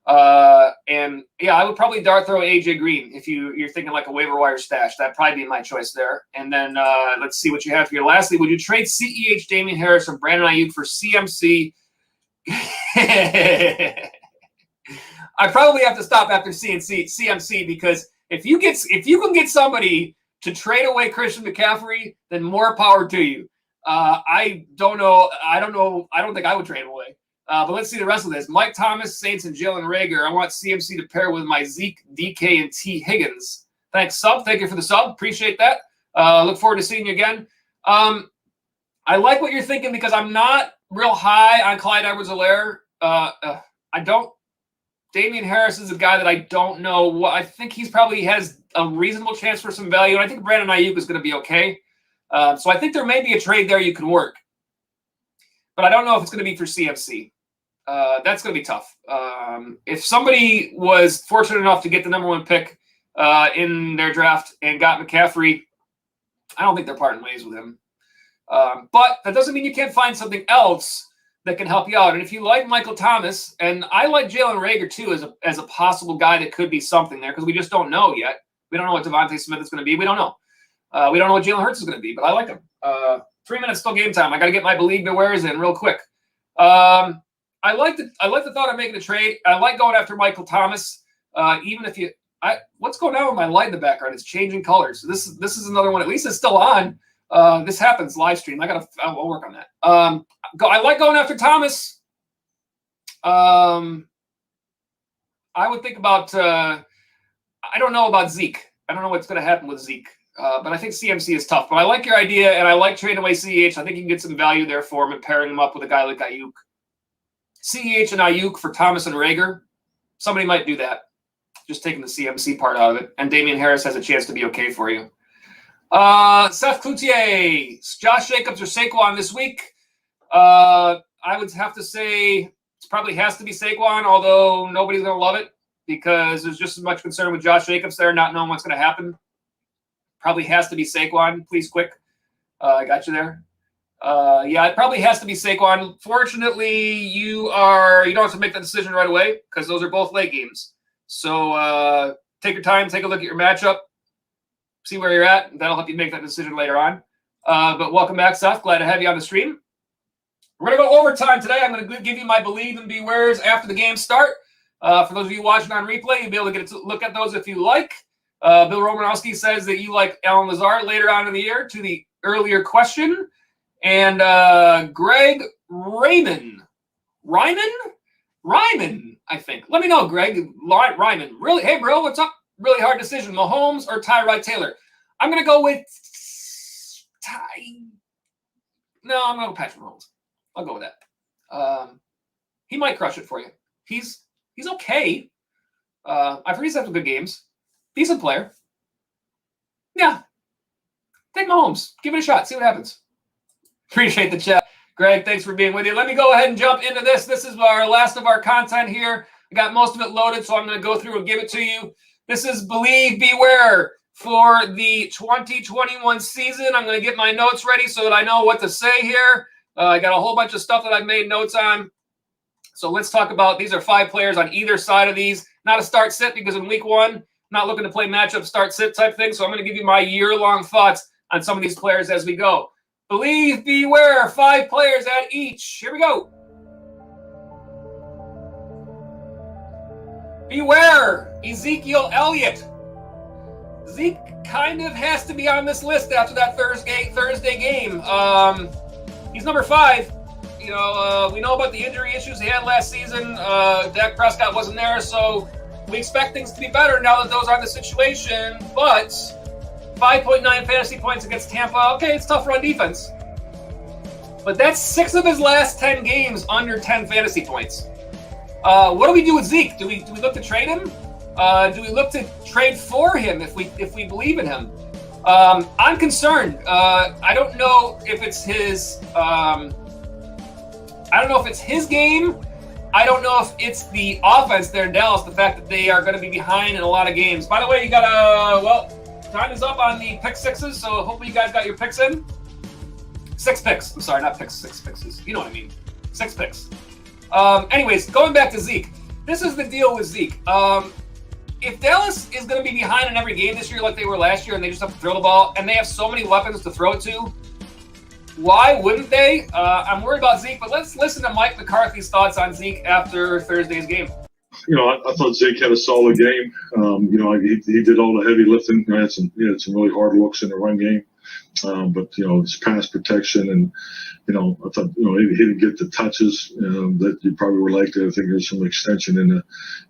And yeah, I would probably dart throw AJ Green if you're thinking like a waiver wire stash. That'd probably be my choice there. And then let's see what you have here. Lastly, would you trade CEH Damian Harris or Brandon Ayuk for CMC? I probably have to stop after CMC because if you can get somebody to trade away Christian McCaffrey, then more power to you. I don't know. I don't think I would trade him away. But let's see the rest of this. Mike Thomas, Saints, and Jalen Reagor. I want CMC to pair with my Zeke, DK, and T. Higgins. Thanks, sub. Thank you for the sub. Appreciate that. Look forward to seeing you again. I like what you're thinking because I'm not real high on Clyde Edwards-Helaire. Damian Harris is a guy that I don't know. I think he's probably has a reasonable chance for some value, and I think Brandon Ayuk is going to be okay. So I think there may be a trade there you can work. But I don't know if it's going to be for CMC. That's going to be tough. If somebody was fortunate enough to get the number 1 pick in their draft and got McCaffrey, I don't think they're parting ways with him. But that doesn't mean you can't find something else that can help you out. And if you like Michael Thomas, and I like Jalen Reagor too as a possible guy that could be something there because we just don't know yet. We don't know what Devontae Smith is going to be. We don't know. We don't know what Jalen Hurts is going to be, but I like him. 3 minutes till game time. I got to get my Believe Me Where's in real quick. I like the thought of making a trade. I like going after Michael Thomas. Even if what's going on with my light in the background? It's changing colors. So this is another one. At least it's still on. This happens live stream. I'll work on that. I like going after Thomas. I would think about. I don't know about Zeke. I don't know what's going to happen with Zeke. But I think CMC is tough. But I like your idea, and I like trading away CEH. I think you can get some value there for him and pairing him up with a guy like Ayuk. CEH and Ayuk for Thomas and Rager. Somebody might do that. Just taking the CMC part out of it. And Damian Harris has a chance to be okay for you. Seth Cloutier, Josh Jacobs or Saquon this week? I would have to say it probably has to be Saquon, although nobody's going to love it because there's just as much concern with Josh Jacobs there, not knowing what's going to happen. Probably has to be Saquon. Please, quick. I got you there. Yeah, it probably has to be Saquon. Fortunately, you don't have to make that decision right away because those are both late games. So take your time, take a look at your matchup, see where you're at. That'll help you make that decision later on. But welcome back, Seth. Glad to have you on the stream. We're going to go overtime today. I'm going to give you my Believe and Bewares after the game start. For those of you watching on replay, you'll be able to get a look at those if you like. Bill Romanowski says that you like Alan Lazard later on in the year to the earlier question. And Greg Ryman, I think. Let me know, Greg. Ryman. Really? Hey, bro, what's up? Really hard decision. Mahomes or Tyrod Taylor? I'm going to go with No, I'm going to go Patrick Mahomes. I'll go with that. He might crush it for you. He's okay. I've heard he's had some good games. Decent player. Yeah. Take Mahomes. Give it a shot. See what happens. Appreciate the chat. Greg, thanks for being with you. Let me go ahead and jump into this. This is our last of our content here. I got most of it loaded, so I'm going to go through and give it to you. This is Believe, Beware for the 2021 season. I'm going to get my notes ready so that I know what to say here. I got a whole bunch of stuff that I've made notes on. So let's talk about, these are 5 players on either side of these. Not a start sit because in week 1, I'm not looking to play matchup start sit type thing. So I'm going to give you my year-long thoughts on some of these players as we go. Believe, beware, 5 players at each. Here we go. Beware, Ezekiel Elliott. Zeke kind of has to be on this list after that Thursday game. He's number 5. You know, we know about the injury issues he had last season. Dak Prescott wasn't there, so we expect things to be better now that those aren't the situation. But 5.9 fantasy points against Tampa. Okay, it's tough run defense. But that's 6 of his last 10 games under 10 fantasy points. What do we do with Zeke? Do we look to trade him? Do we look to trade for him if we believe in him? I'm concerned. I don't know if it's his. I don't know if it's his game. I don't know if it's the offense there in Dallas. The fact that they are going to be behind in a lot of games. By the way, you got time is up on the pick sixes. So hopefully you guys got your picks in. 6 picks. I'm sorry, not picks. 6 picks. You know what I mean. 6 picks. Anyways, going back to Zeke. This is the deal with Zeke. If Dallas is going to be behind in every game this year like they were last year and they just have to throw the ball and they have so many weapons to throw it to, why wouldn't they? I'm worried about Zeke, but let's listen to Mike McCarthy's thoughts on Zeke after Thursday's game. You know, I thought Zeke had a solid game. You know, he did all the heavy lifting. He had some really hard looks in the run game. But, you know, his pass protection and, you know, I thought, you know, he didn't get the touches that you probably would like to. I think there's some extension in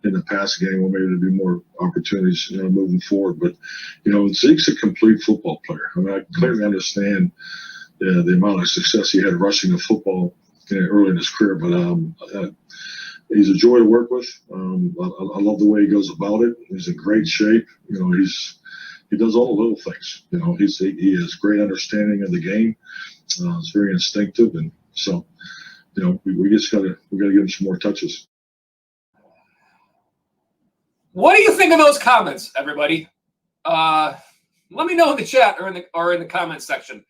the pass game where maybe there'd be more opportunities, you know, moving forward. But, you know, Zeke's a complete football player. I mean, I clearly understand the amount of success he had rushing the football early in his career, but he's a joy to work with. I love the way he goes about it. He's in great shape. You know, he does all the little things. You know, he has great understanding of the game. It's very instinctive, and so, you know, we just gotta give him some more touches. What do you think of those comments, everybody? Let me know in the chat or in the comments section.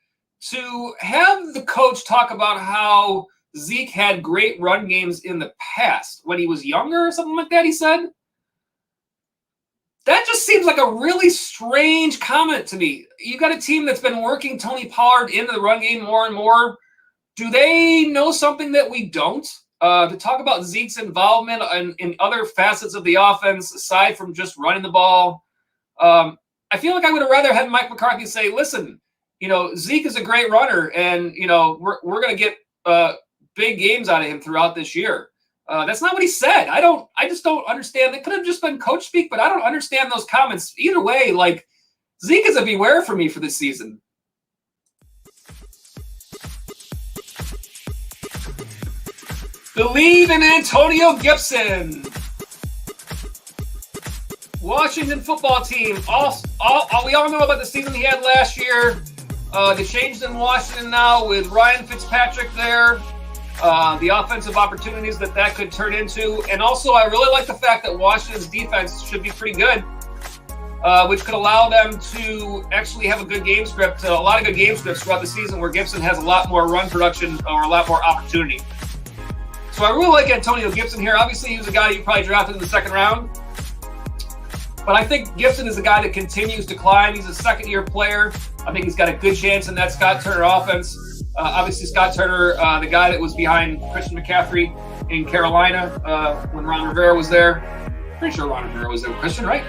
To have the coach talk about how Zeke had great run games in the past when he was younger or something like that, he said. That just seems like a really strange comment to me. You got a team that's been working Tony Pollard into the run game more and more. Do they know something that we don't? To talk about Zeke's involvement in other facets of the offense aside from just running the ball. I feel like I would have rather had Mike McCarthy say, listen, you know, Zeke is a great runner, and, you know, we're going to get big games out of him throughout this year. That's not what he said. I just don't understand. It could have just been coach speak, but I don't understand those comments. Either way, like, Zeke is a beware for me for this season. Believe in Antonio Gibson. Washington football team. We all know about the season he had last year. The changes in Washington now with Ryan Fitzpatrick there. The offensive opportunities that could turn into. And also, I really like the fact that Washington's defense should be pretty good, which could allow them to actually have a good game script, a lot of good game scripts throughout the season where Gibson has a lot more run production or a lot more opportunity. So I really like Antonio Gibson here. Obviously, he was a guy you probably drafted in the second round. But I think Gibson is a guy that continues to climb. He's a second-year player. I think he's got a good chance in that Scott Turner offense. Obviously, Scott Turner, the guy that was behind Christian McCaffrey in Carolina when Ron Rivera was there. Pretty sure Ron Rivera was there with Christian, right?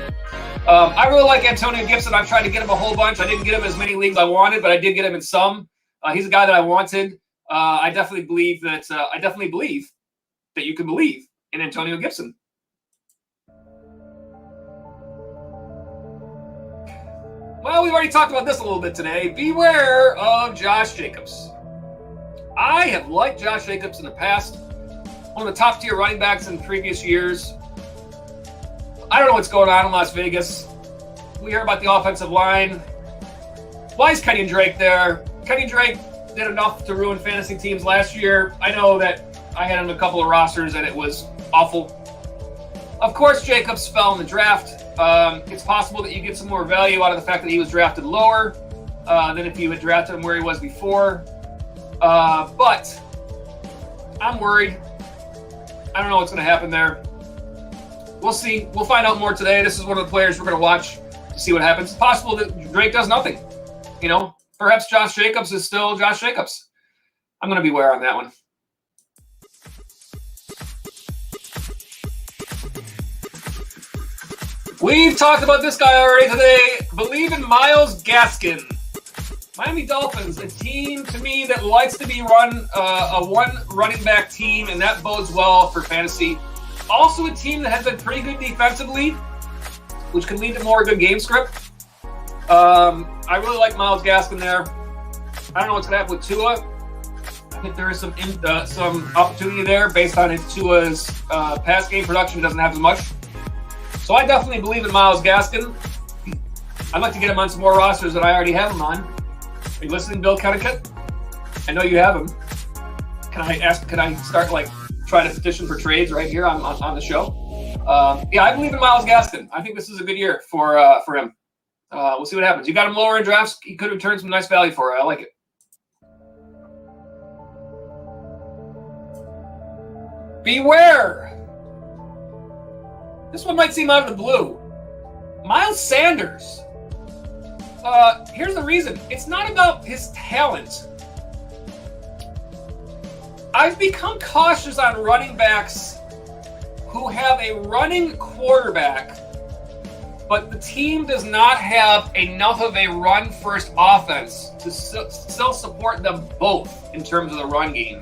I really like Antonio Gibson. I've tried to get him a whole bunch. I didn't get him as many leagues I wanted, but I did get him in some. He's a guy that I wanted. I definitely believe that you can believe in Antonio Gibson. Well, we've already talked about this a little bit today. Beware of Josh Jacobs. I have liked Josh Jacobs in the past. One of the top tier running backs in previous years. I don't know what's going on in Las Vegas. We hear about the offensive line. Why is Kenyon Drake there? Kenyon Drake did enough to ruin fantasy teams last year. I know that I had him in a couple of rosters and it was awful. Of course, Jacobs fell in the draft. It's possible that you get some more value out of the fact that he was drafted lower than if you had drafted him where he was before. But I'm worried. I don't know what's going to happen there. We'll see. We'll find out more today. This is one of the players we're going to watch to see what happens. It's possible that Drake does nothing. You know, perhaps Josh Jacobs is still Josh Jacobs. I'm going to beware on that one. We've talked about this guy already today. Believe in Myles Gaskin. Miami Dolphins, a team to me that likes to be run a one running back team, and that bodes well for fantasy. Also a team that has been pretty good defensively, which can lead to more good game script. I really like Myles Gaskin there. I don't know what's going to happen with Tua. I think there is some opportunity there based on Tua's pass game production. Doesn't have as much. So I definitely believe in Myles Gaskin. I'd like to get him on some more rosters than I already have him on. Are you listening, Bill Kennicott? I know you have him. Can I start try to petition for trades right here on the show? Yeah, I believe in Myles Gaskin. I think this is a good year for him. We'll see what happens. You got him lower in drafts. He could return some nice value for it. I like it. Beware. This one might seem out of the blue. Miles Sanders. Here's the reason. It's not about his talent. I've become cautious on running backs who have a running quarterback, but the team does not have enough of a run-first offense to still support them both in terms of the run game.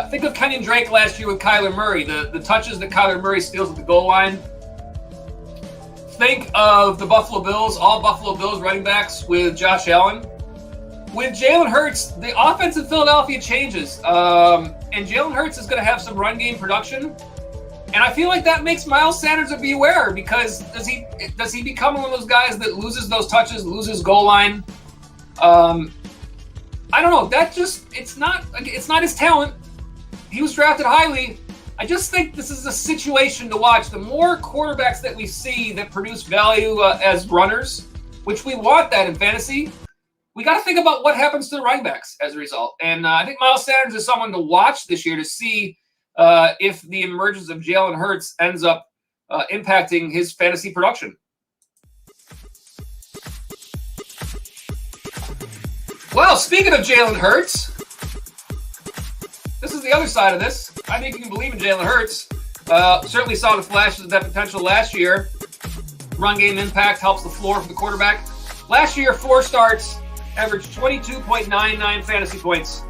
Think of Kenyon Drake last year with Kyler Murray, the touches that Kyler Murray steals at the goal line. Think of the Buffalo Bills, all Buffalo Bills running backs with Josh Allen. With Jalen Hurts, the offense in Philadelphia changes. And Jalen Hurts is going to have some run game production. And I feel like that makes Miles Sanders a beware, because does he become one of those guys that loses those touches, loses goal line? I don't know. It's not his talent. He was drafted highly. I just think this is a situation to watch. The more quarterbacks that we see that produce value as runners, which we want that in fantasy, we got to think about what happens to the running backs as a result. And I think Miles Sanders is someone to watch this year to see if the emergence of Jalen Hurts ends up impacting his fantasy production. Well, speaking of Jalen Hurts, this is the other side of this. I think you can believe in Jalen Hurts. Certainly saw the flashes of that potential last year. Run game impact helps the floor for the quarterback. Last year, 4 starts, averaged 22.99 fantasy points.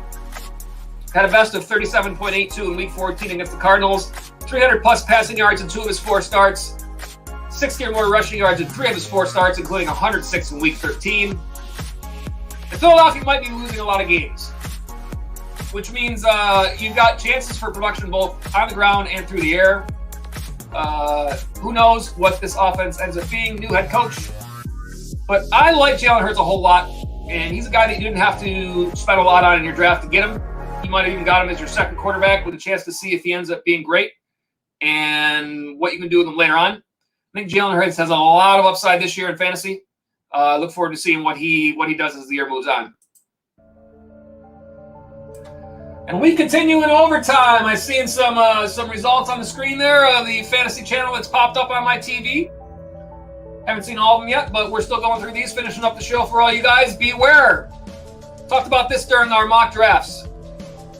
Had a best of 37.82 in Week 14 against the Cardinals. 300-plus passing yards in 2 of his 4 starts. 60 or more rushing yards in 3 of his 4 starts, including 106 in Week 13. And Philadelphia might be losing a lot of games, which means you've got chances for production both on the ground and through the air. Who knows what this offense ends up being, new head coach. But I like Jalen Hurts a whole lot, and he's a guy that you didn't have to spend a lot on in your draft to get him. You might have even got him as your second quarterback with a chance to see if he ends up being great and what you can do with him later on. I think Jalen Hurts has a lot of upside this year in fantasy. Look forward to seeing what he does as the year moves on. And we continue in overtime. I'm seeing some results on the screen there of the fantasy channel that's popped up on my TV. Haven't seen all of them yet, but we're still going through these, finishing up the show for all you guys. Beware. Talked about this during our mock drafts.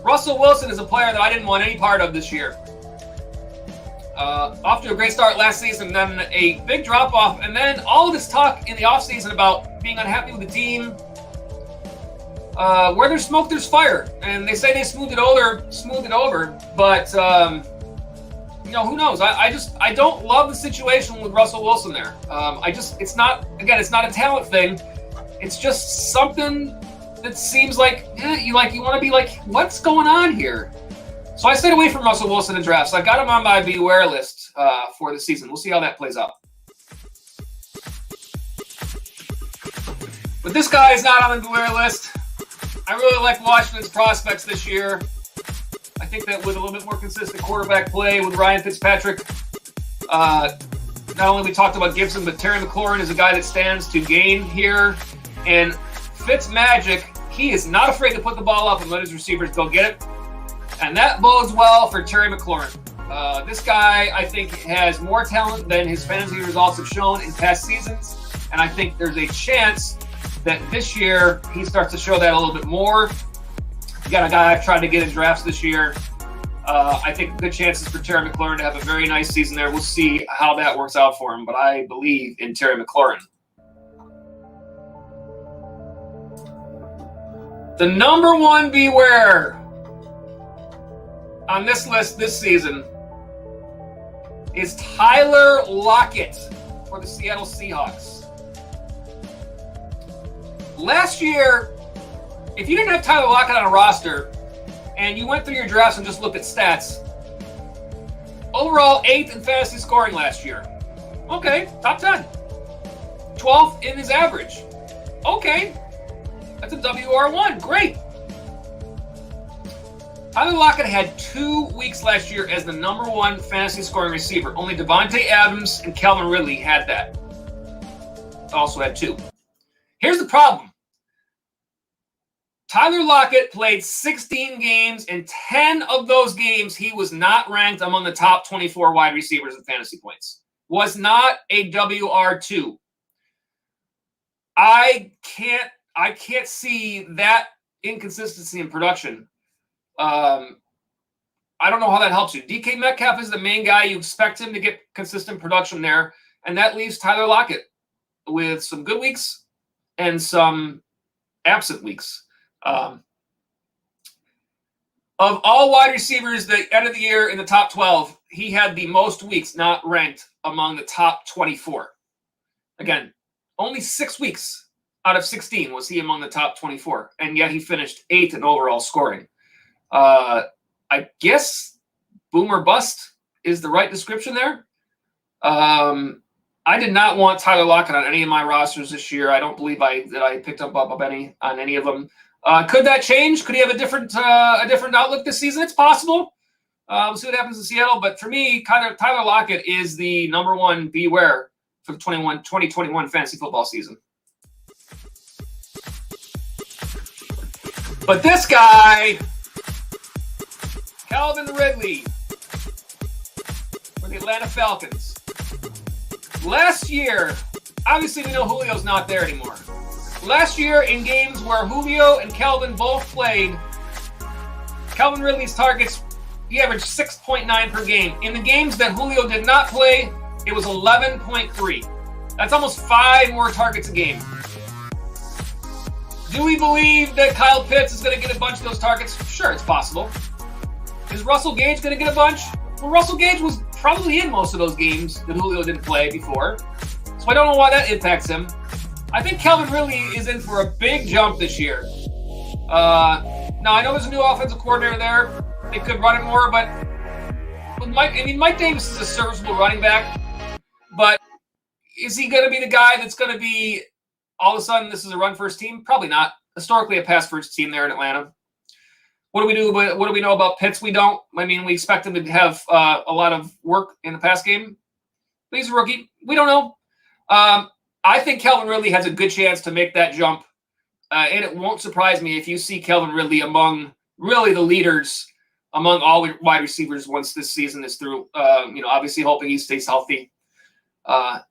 Russell Wilson is a player that I didn't want any part of this year. Off to a great start last season, then a big drop-off, and then all of this talk in the offseason about being unhappy with the team. Where there's smoke, there's fire. And they say they smoothed it over, but who knows? I don't love the situation with Russell Wilson there. It's not a talent thing. It's just something that seems like you want to be like, what's going on here? So I stayed away from Russell Wilson in drafts. I got him on my beware list for the season. We'll see how that plays out. But this guy is not on the beware list. I really like Washington's prospects this year. I think that with a little bit more consistent quarterback play with Ryan Fitzpatrick, not only we talked about Gibson, but Terry McLaurin is a guy that stands to gain here. And Fitzmagic, he is not afraid to put the ball up and let his receivers go get it. And that bodes well for Terry McLaurin. This guy, I think, has more talent than his fantasy results have shown in past seasons. And I think there's a chance that this year he starts to show that a little bit more. You got a guy I've tried to get in drafts this year. I think good chances for Terry McLaurin to have a very nice season there. We'll see how that works out for him, but I believe in Terry McLaurin. The number one beware on this list this season is Tyler Lockett for the Seattle Seahawks. Last year, if you didn't have Tyler Lockett on a roster and you went through your drafts and just looked at stats, overall 8th in fantasy scoring last year. Okay, top 10. 12th in his average. Okay, that's a WR1. Great. Tyler Lockett had 2 weeks last year as the number 1 fantasy scoring receiver. Only Devontae Adams and Calvin Ridley had that. Also had 2. Here's the problem. Tyler Lockett played 16 games. In 10 of those games, he was not ranked among the top 24 wide receivers in fantasy points. Was not a WR2. I can't see that inconsistency in production. I don't know how that helps you. DK Metcalf is the main guy. You expect him to get consistent production there, and that leaves Tyler Lockett with some good weeks and some absent weeks. Of all wide receivers that ended the year in the top 12, he had the most weeks not ranked among the top 24. Again, only 6 weeks out of 16 was he among the top 24, and yet he finished 8th in overall scoring. I guess boom or bust is the right description there. I did not want Tyler Lockett on any of my rosters this year. I don't believe that I picked up any on any of them. Could that change? Could he have a different outlook this season? It's possible. We'll see what happens in Seattle. But for me, Tyler Lockett is the number 1 beware for the 2021 fantasy football season. But this guy, Calvin Ridley, for the Atlanta Falcons. Last year, obviously we know Julio's not there anymore. Last year, in games where Julio and Calvin both played, Calvin Ridley's targets, he averaged 6.9 per game. In the games that Julio did not play, it was 11.3. That's almost 5 more targets a game. Do we believe that Kyle Pitts is going to get a bunch of those targets? Sure, it's possible. Is Russell Gage going to get a bunch? Well, Russell Gage was probably in most of those games that Julio didn't play before. So I don't know why that impacts him. I think Calvin Ridley is in for a big jump this year. Now, I know there's a new offensive coordinator there. They could run it more, but Mike Davis is a serviceable running back. But is he going to be the guy that's going to be, all of a sudden, this is a run-first team? Probably not. Historically, a pass-first team there in Atlanta. What do we do? What do we know about Pitts? We don't. I mean, we expect him to have a lot of work in the pass game. But he's a rookie. We don't know. I think Calvin Ridley has a good chance to make that jump. And it won't surprise me if you see Calvin Ridley among really the leaders among all wide receivers once this season is through. Obviously hoping he stays healthy.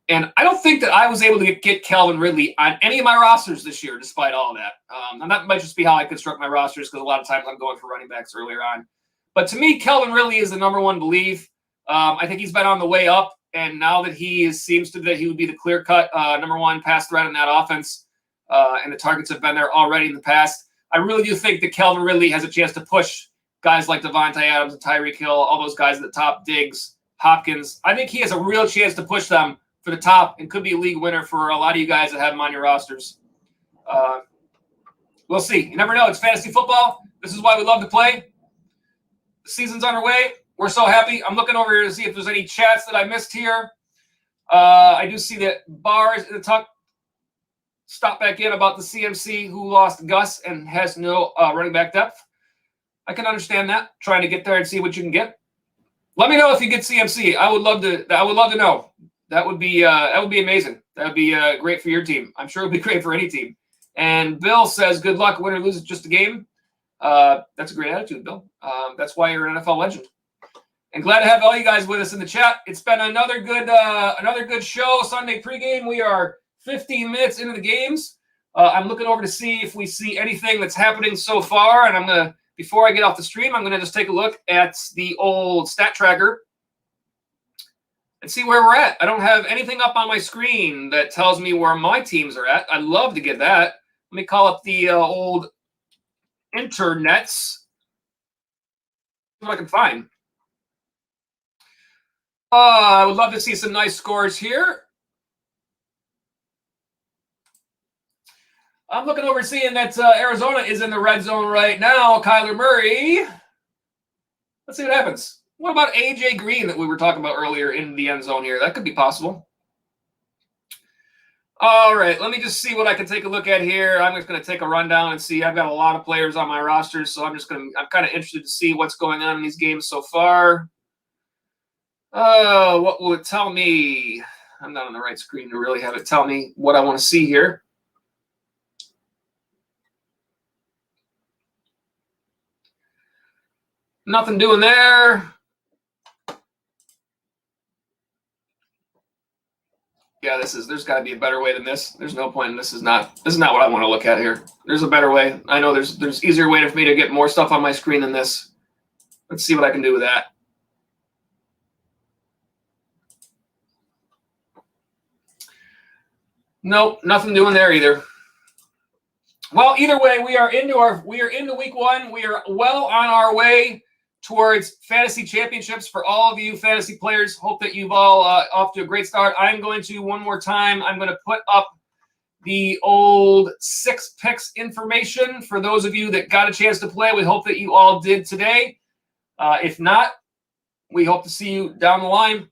And I don't think that I was able to get Calvin Ridley on any of my rosters this year, despite all of that. And that might just be how I construct my rosters, because a lot of times I'm going for running backs earlier on. But to me, Calvin Ridley is the number one believe. I think he's been on the way up, and now that seems that he would be the clear-cut number one pass threat in that offense, and the targets have been there already in the past. I really do think that Calvin Ridley has a chance to push guys like Devontae Adams and Tyreek Hill, all those guys at the top, Diggs, Hopkins. I think he has a real chance to push them for the top and could be a league winner for a lot of you guys that have him on your rosters. We'll see. You never know. It's fantasy football. This is why we love to play. The season's underway. We're so happy. I'm looking over here to see if there's any chats that I missed here. I do see that Bars in the tuck stopped back in about the CMC who lost Gus and has no running back depth. I can understand that. Trying to get there and see what you can get. Let me know if you get CMC. I would love to know. That would be amazing. That would be great for your team. I'm sure it would be great for any team. And Bill says, good luck. Win or lose, it's just a game. That's a great attitude, Bill. That's why you're an NFL legend. And glad to have all you guys with us in the chat. It's been another good show, Sunday pregame. We are 15 minutes into the games. I'm looking over to see if we see anything that's happening so far. And before I get off the stream, I'm going to just take a look at the old stat tracker and see where we're at. I don't have anything up on my screen that tells me where my teams are at. I'd love to get that. Let me call up the old internets. See what I can find. I would love to see some nice scores here. I'm looking over seeing that Arizona is in the red zone right now. Kyler Murray. Let's see what happens. What about A.J. Green that we were talking about earlier in the end zone here? That could be possible. All right, let me just see what I can take a look at here. I'm just going to take a rundown and see. I've got a lot of players on my roster, so I'm kind of interested to see what's going on in these games so far. What will it tell me? I'm not on the right screen to really have it tell me what I want to see here. Nothing doing there. Yeah, there's got to be a better way than this. There's no point in this. Is not what I want to look at here. There's a better way. I know there's easier way for me to get more stuff on my screen than this. Let's see what I can do with that. Nope, nothing doing there either. Well, either way, we are into week one. We are well on our way towards fantasy championships for all of you fantasy players. Hope that you've all off to a great start. I'm going to, one more time, I'm going to put up the old 6 picks information for those of you that got a chance to play. We hope that you all did today. If not, we hope to see you down the line.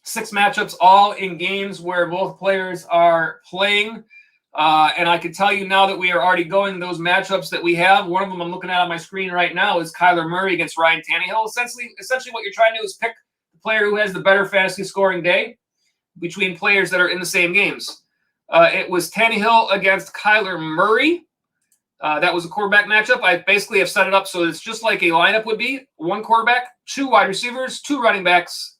6 matchups, all in games where both players are playing. And I can tell you now that we are already going those matchups that we have. One of them I'm looking at on my screen right now is Kyler Murray against Ryan Tannehill. Essentially what you're trying to do is pick the player who has the better fantasy scoring day between players that are in the same games. It was Tannehill against Kyler Murray. That was a quarterback matchup. I basically have set it up so it's just like a lineup would be. 1 quarterback, 2 wide receivers, 2 running backs,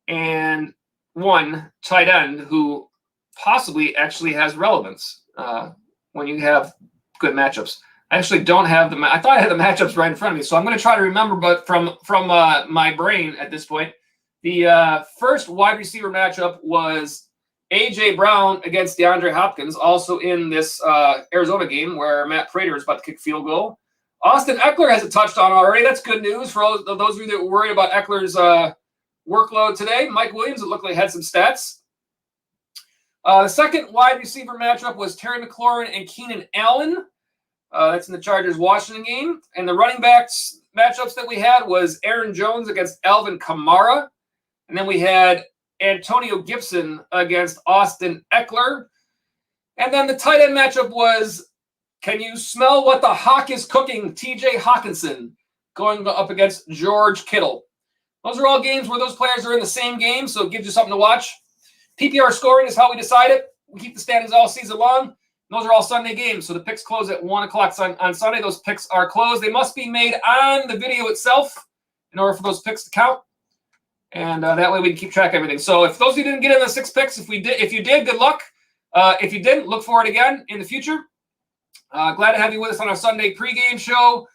and 1 tight end who possibly actually has relevance when you have good matchups. I actually don't have I thought I had the matchups right in front of me, so I'm going to try to remember, but from my brain at this point. The first wide receiver matchup was A.J. Brown against DeAndre Hopkins, also in this Arizona game where Matt Prater is about to kick field goal. Austin Eckler has a touchdown already. That's good news for all those of you that were worried about Eckler's workload today. Mike Williams, it looked like had some stats. The second wide receiver matchup was Terry McLaurin and Keenan Allen. That's in the Chargers-Washington game. And the running backs matchups that we had was Aaron Jones against Alvin Kamara. And then we had Antonio Gibson against Austin Eckler. And then the tight end matchup was, can you smell what the hawk is cooking? TJ Hawkinson going up against George Kittle. Those are all games where those players are in the same game, so it gives you something to watch. PPR scoring is how we decide it. We keep the standings all season long. Those are all Sunday games, so the picks close at 1 o'clock on Sunday. Those picks are closed. They must be made on the video itself in order for those picks to count. And that way we can keep track of everything. So if those of you didn't get in the 6 picks, if you did, good luck. If you didn't, look for it again in the future. Glad to have you with us on our Sunday pregame show.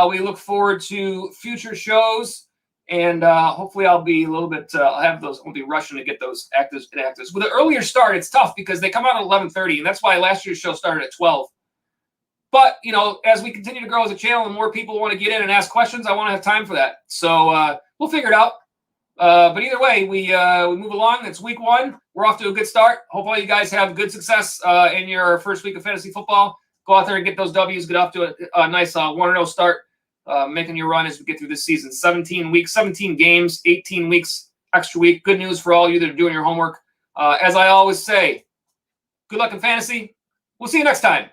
We look forward to future shows. And hopefully I'll be a little bit, I'll be rushing to get those actives and inactives. With an earlier start, it's tough because they come out at 11:30, and that's why last year's show started at 12. But, as we continue to grow as a channel and more people want to get in and ask questions, I want to have time for that. So we'll figure it out. But either way, we move along. It's week 1. We're off to a good start. Hope all you guys have good success in your first week of fantasy football. Go out there and get those W's. Get off to a nice 1-0 start. Making your run as we get through this season. 17 weeks, 17 games, 18 weeks, extra week. Good news for all you that are doing your homework. As I always say, good luck in fantasy. We'll see you next time.